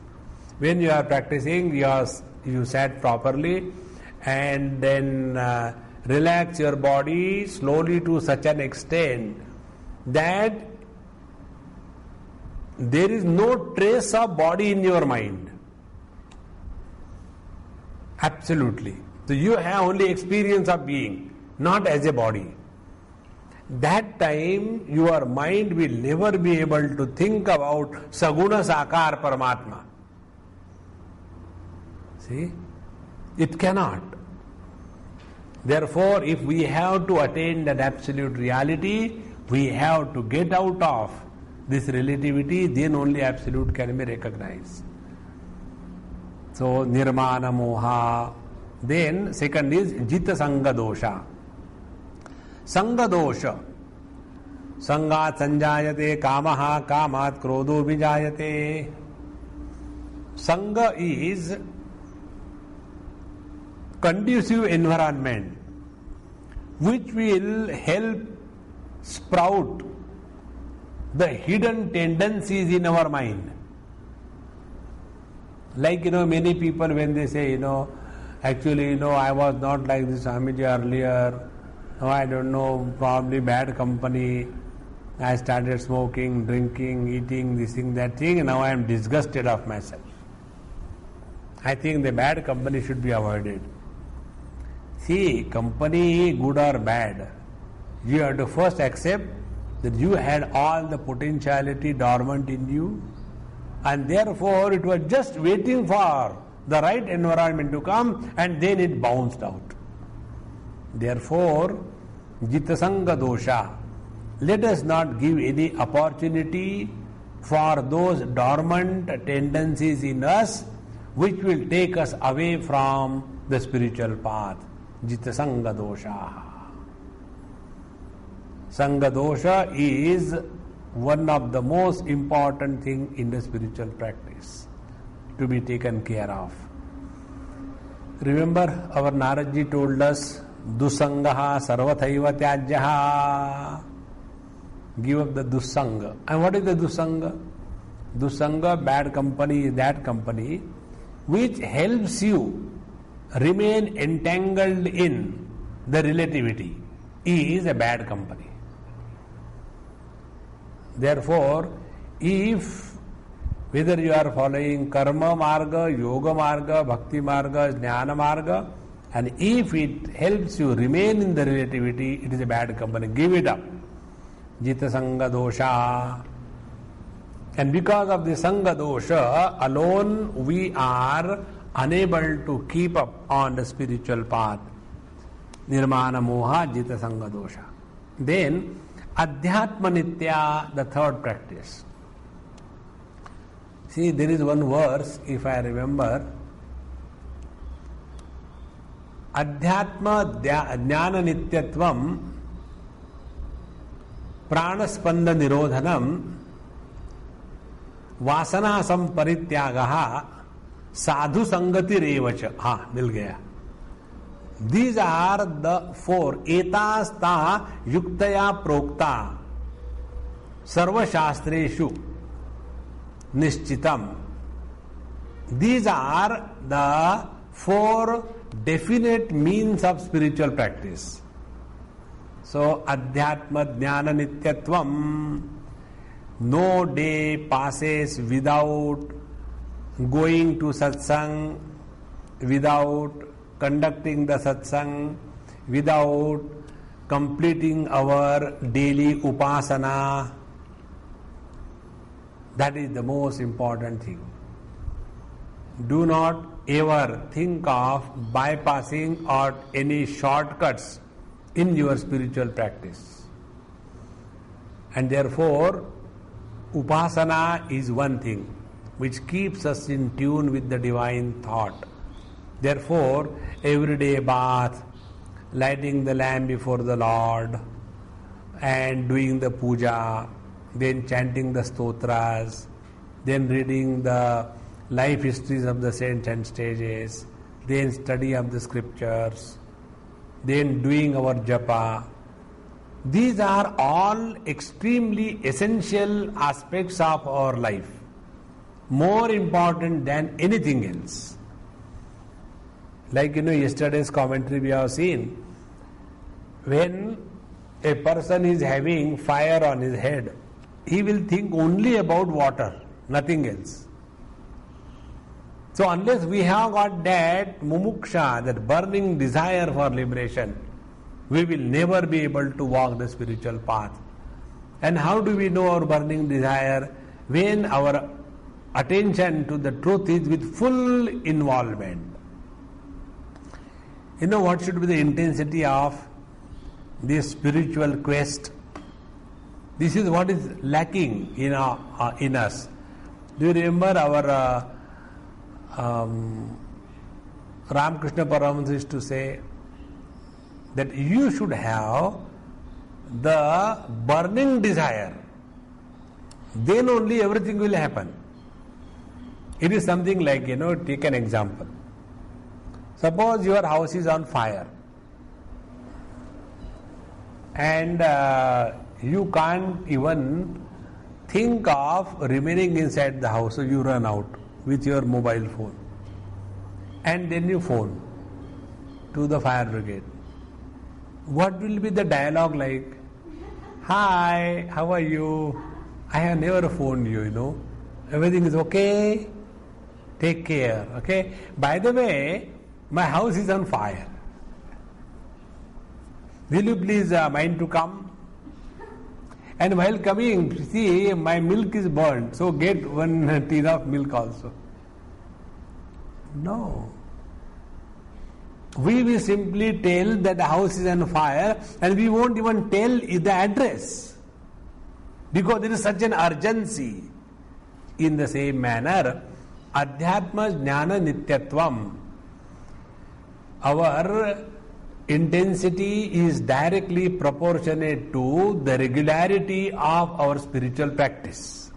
When you are practicing, you sat properly and then relax your body slowly to such an extent that there is no trace of body in your mind. Absolutely. So you have only experience of being, not as a body. That time your mind will never be able to think about Saguna Sakar Paramatma. See? It cannot. Therefore, if we have to attain that absolute reality, we have to get out of this relativity, then only absolute can be recognized. So, Nirmana Moha. Then, second is Jita Sanga Dosha. Sanga Dosha. Sangat Sanjayate Kamaha Kamat Krodho Vijayate. Sanga is conducive environment which will help sprout the hidden tendencies in our mind. Like, many people when they say, actually, I was not like this Swamiji earlier. No, I don't know, probably bad company. I started smoking, drinking, eating, this thing, that thing, and now I am disgusted of myself. I think the bad company should be avoided. See, company, good or bad, you have to first accept that you had all the potentiality dormant in you, and therefore it was just waiting for the right environment to come, and then it bounced out. Therefore, Jitasanga Dosha, let us not give any opportunity for those dormant tendencies in us which will take us away from the spiritual path. Jitasanga Dosha. Sanga Dosha is one of the most important thing in the spiritual practice to be taken care of. Remember, our Naradji told us, Dusangaha sarvathaiva tyajyaha. Give up the dusanga. And what is the dusanga? Dusanga, bad company, is that company which helps you remain entangled in the relativity, is a bad company. Therefore, if whether you are following karma marga, yoga marga, bhakti marga, jnana marga, and if it helps you remain in the relativity, it is a bad company. Give it up. Jita Sanga Dosha. And because of the Sanga Dosha alone, we are unable to keep up on the spiritual path. Nirmana Moha Jita Sanga Dosha. Then, Adhyatma Nitya, the third practice. See, there is one verse, if I remember, Adhyatma Jnana Nityatvam Pranaspanda Nirodhanam Vasana Samparityagaha Sadhu Sangati Revacha. Mil gaya. These are the four. Etas ta yuktaya prokta sarva shastreshu nishchitam. These are the four definite means of spiritual practice. So, Adhyatma Jnana Nityatvam, no day passes without going to Satsang, without conducting the Satsang, without completing our daily Upasana. That is the most important thing. Do not ever think of bypassing or any shortcuts in your spiritual practice. And therefore, Upasana is one thing which keeps us in tune with the divine thought. Therefore, everyday bath, lighting the lamp before the Lord, and doing the puja, then chanting the stotras, then reading the life histories of the saints and sages, then study of the scriptures, then doing our japa. These are all extremely essential aspects of our life, more important than anything else. Like yesterday's commentary we have seen, when a person is having fire on his head, he will think only about water, nothing else. So unless we have got that mumuksha, that burning desire for liberation, we will never be able to walk the spiritual path. And how do we know our burning desire? When our attention to the truth is with full involvement. What should be the intensity of this spiritual quest? This is what is lacking in us. Do you remember our Ramakrishna Paramahansa used to say that you should have the burning desire, then only everything will happen. It is something like, take an example. Suppose your house is on fire and you can't even think of remaining inside the house, so you run out with your mobile phone and then you phone to the fire brigade. What will be the dialogue like? Hi, how are you? I have never phoned you, Everything is okay? Take care, okay? By the way, my house is on fire. Will you please mind to come? And while coming, see, my milk is burnt, so get one tin of milk also. No. We will simply tell that the house is on fire and we won't even tell the address because there is such an urgency. In the same manner, Adhyatma Jnana Nityatvam, our intensity is directly proportionate to the regularity of our spiritual practice.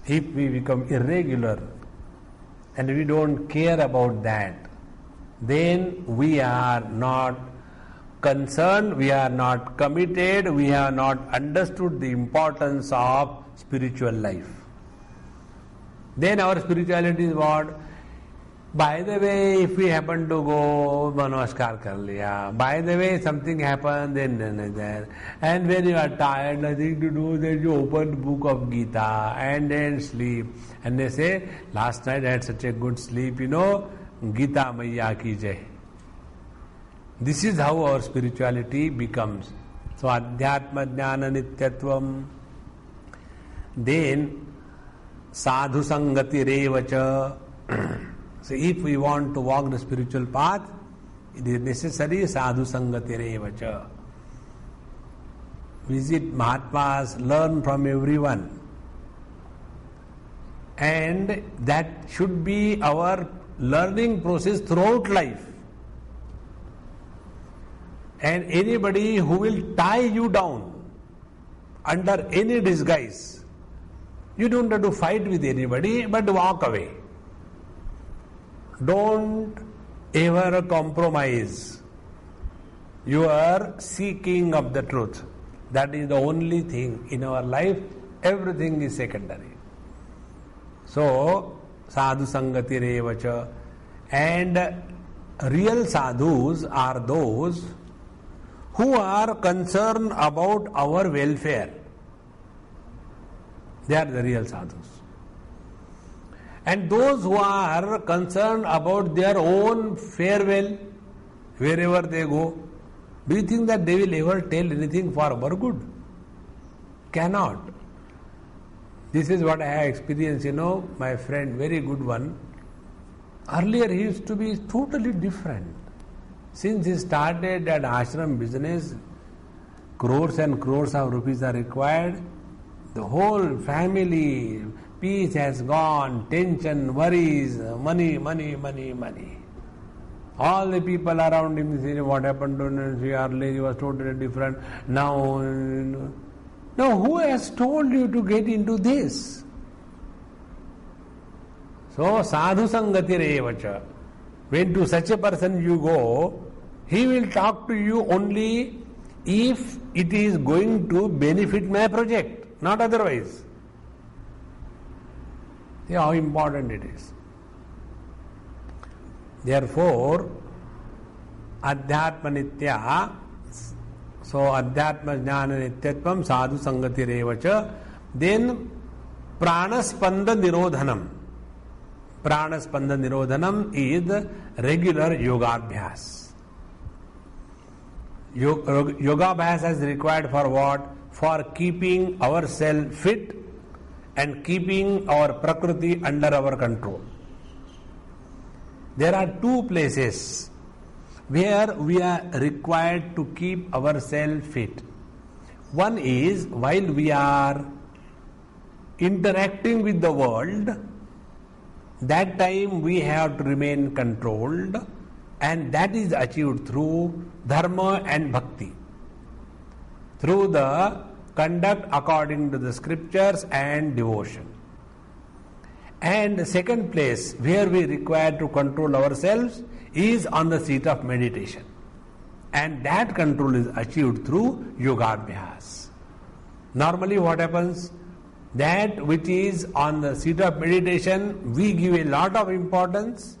If we become irregular and we don't care about that, then we are not concerned, we are not committed, we have not understood the importance of spiritual life. Then our spirituality is what? By the way, if we happen to go, namaskar kar liya. By the way, something happened, then. And when you are tired, nothing to do, then you open the book of Gita and then sleep. And they say, last night I had such a good sleep, Gita Maiya ki jai. This is how our spirituality becomes. So, Adhyatma Jnana Nityatvam. Then, Sadhu Sangati Revacha. So if we want to walk the spiritual path, it is necessary sadhu sangati revacha. Visit Mahatmas, learn from everyone. And that should be our learning process throughout life. And anybody who will tie you down under any disguise, you don't have to fight with anybody, but walk away. Don't ever compromise your seeking of the truth. That is the only thing in our life. Everything is secondary. So, sadhu sangati revacha. And real sadhus are those who are concerned about our welfare. They are the real sadhus. And those who are concerned about their own farewell, wherever they go, do you think that they will ever tell anything for our good? Cannot. This is what I have experienced, my friend, very good one. Earlier he used to be totally different. Since he started that ashram business, crores and crores of rupees are required. The whole family, peace has gone, tension, worries, money. All the people around him say, what happened to him? Earlier he was totally different. Now, who has told you to get into this? So, sadhu sangati revacha. When to such a person you go, he will talk to you only if it is going to benefit my project, not otherwise. See how important it is. Therefore, adhyatma nitya, so adhyatma jnana nityatvam sadhu sangati revacha, then pranaspanda nirodhanam. Pranaspanda nirodhanam is regular yogabhyas. Yogabhyas is required for what? For keeping ourselves fit and keeping our prakriti under our control. There are two places where we are required to keep ourselves fit. One is while we are interacting with the world, that time we have to remain controlled, and that is achieved through dharma and bhakti, through the conduct according to the scriptures and devotion. And the second place where we require to control ourselves is on the seat of meditation, and that control is achieved through yogabhyas. Normally what happens? That which is on the seat of meditation, we give a lot of importance,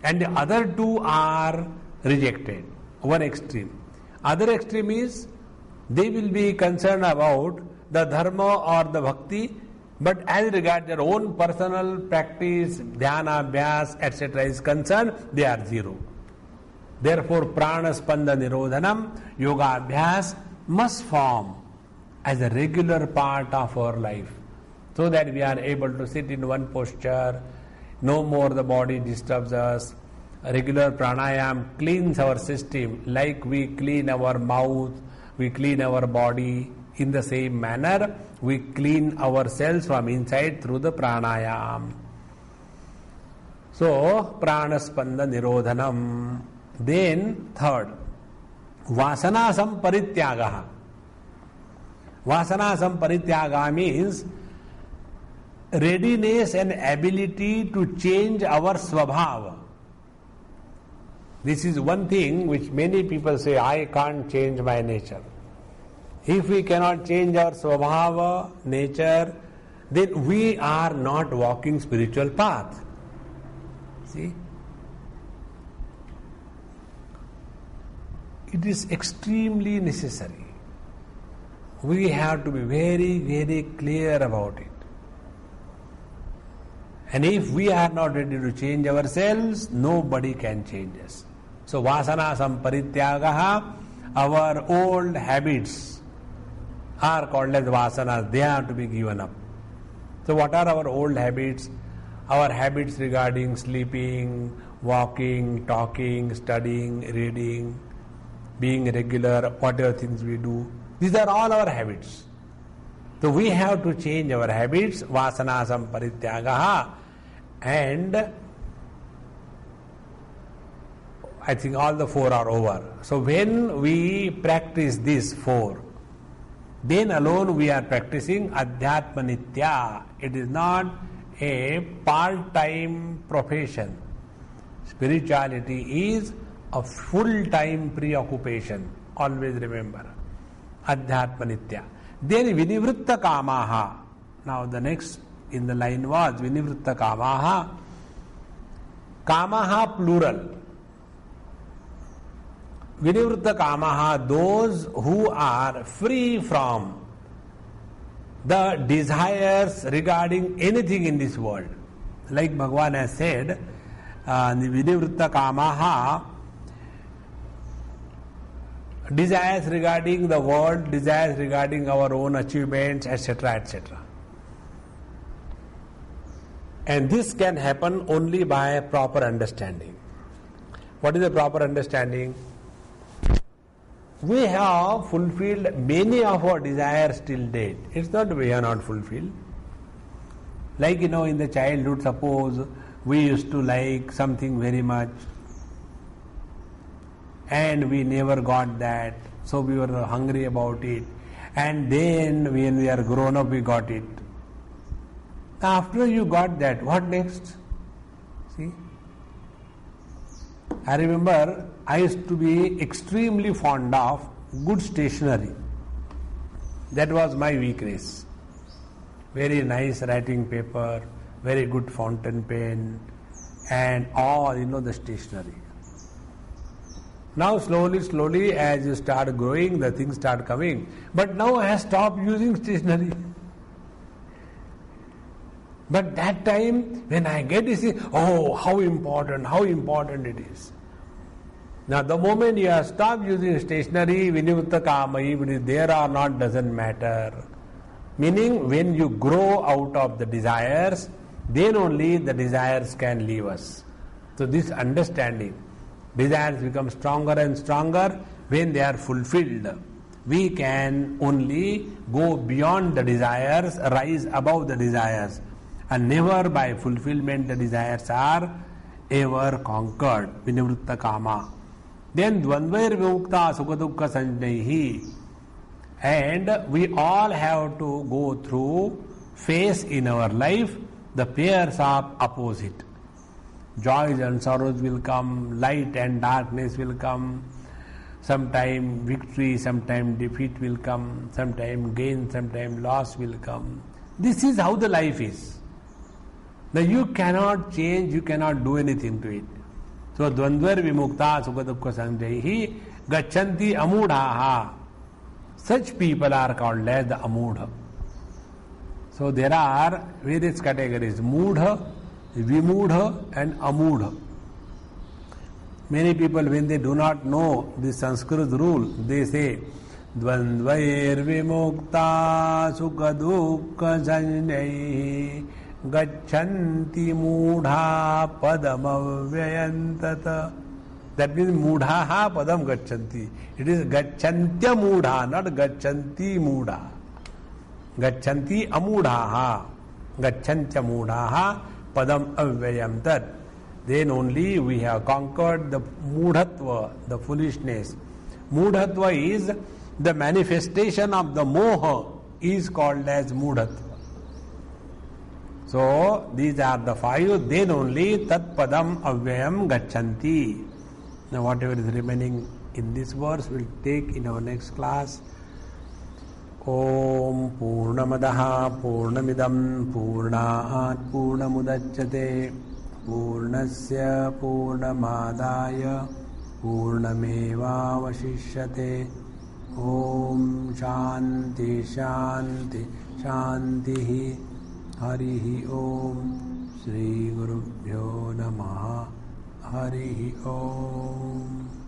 and the other two are rejected. One extreme. Other extreme is they will be concerned about the dharma or the bhakti, but as regards their own personal practice, dhyana, abhyas, etc. is concerned, they are zero. Therefore, pranaspanda nirodhanam, yoga abhyas must form as a regular part of our life, so that we are able to sit in one posture, no more the body disturbs us. A regular pranayam cleans our system, like we clean our mouth, we clean our body. In the same manner, we clean ourselves from inside through the pranayam. So, pranaspanda nirodhanam. Then, third, vasana samparityagaha. Vasana samparityaga means readiness and ability to change our swabhava. This is one thing which many people say, I can't change my nature. If we cannot change our swabhava, nature, then we are not walking spiritual path. See? It is extremely necessary. We have to be very, very clear about it. And if we are not ready to change ourselves, nobody can change us. So, vasana samparityagaha, our old habits are called as vasanas. They have to be given up. So, what are our old habits? Our habits regarding sleeping, walking, talking, studying, reading, being regular, whatever things we do. These are all our habits. So we have to change our habits, vasana samparityagaha, and I think all the four are over. So when we practice these four, then alone we are practicing adhyatma nitya. It is not a part-time profession. Spirituality is a full-time preoccupation. Always remember. Adhyatma nitya. Then vinivritta kamaha. Now the next in the line was vinivritta kamaha. Kamaha plural. Vinivritta kamaha, those who are free from the desires regarding anything in this world. Like Bhagavan has said, Vinivritta kamaha, desires regarding the world, desires regarding our own achievements, etc., etc. And this can happen only by proper understanding. What is the proper understanding? We have fulfilled many of our desires till date. It's not we are not fulfilled. Like, in the childhood, suppose we used to like something very much and we never got that, so we were hungry about it, and then when we are grown up we got it. After you got that, what next? See? I remember I used to be extremely fond of good stationery. That was my weakness. Very nice writing paper, very good fountain pen, and all, the stationery. Now slowly as you start growing, the things start coming. But now I have stopped using stationery. But that time when I get this, oh, how important it is. Now the moment you have stopped using stationery, vinivritta kama, if it is there or not doesn't matter. Meaning when you grow out of the desires, then only the desires can leave us. So this understanding, desires become stronger and stronger when they are fulfilled. We can only go beyond the desires, rise above the desires. And never by fulfillment the desires are ever conquered. Vinivritta kama. Then dvandvair vimukta sukha dukkha sanjnaihi. And we all have to go through, face in our life the pairs of opposite. Joys and sorrows will come, light and darkness will come, sometime victory, sometime defeat will come, sometime gain, sometime loss will come. This is how the life is. Now you cannot change, you cannot do anything to it. So dvandvar vimukta sukha dukkha sanjaihi gacchanti amudhaha. Such people are called as the amudha. So there are various categories: mudha, vimudha and amudha. Many people, when they do not know the Sanskrit rule, they say dvandvair vimukta sukha dukkha sanjaihi gacchanti mudha padam avyayantata. That means mudhaha padam gacchanti. It is gaccantya mudha, not gacchanti mudha. Gacchanti amudhaha. Gaccantya mudhaha padam avyayam tat. Then only we have conquered the mudhatva, the foolishness. Mudhatva is the manifestation of the moha, is called as mudhatva. So these are the five. Then only tat padam avyayam gacchanti. Now whatever is remaining in this verse we'll take in our next class. Om Purnamadaha Purnamidam Purnaat Purnamudachyate Purnasya Purnamadaya Purnameva Vashishyate. Om Shanti Shanti Shantihi. Harihi Om. Shri Gurubhyo Namaha. Harihi Om.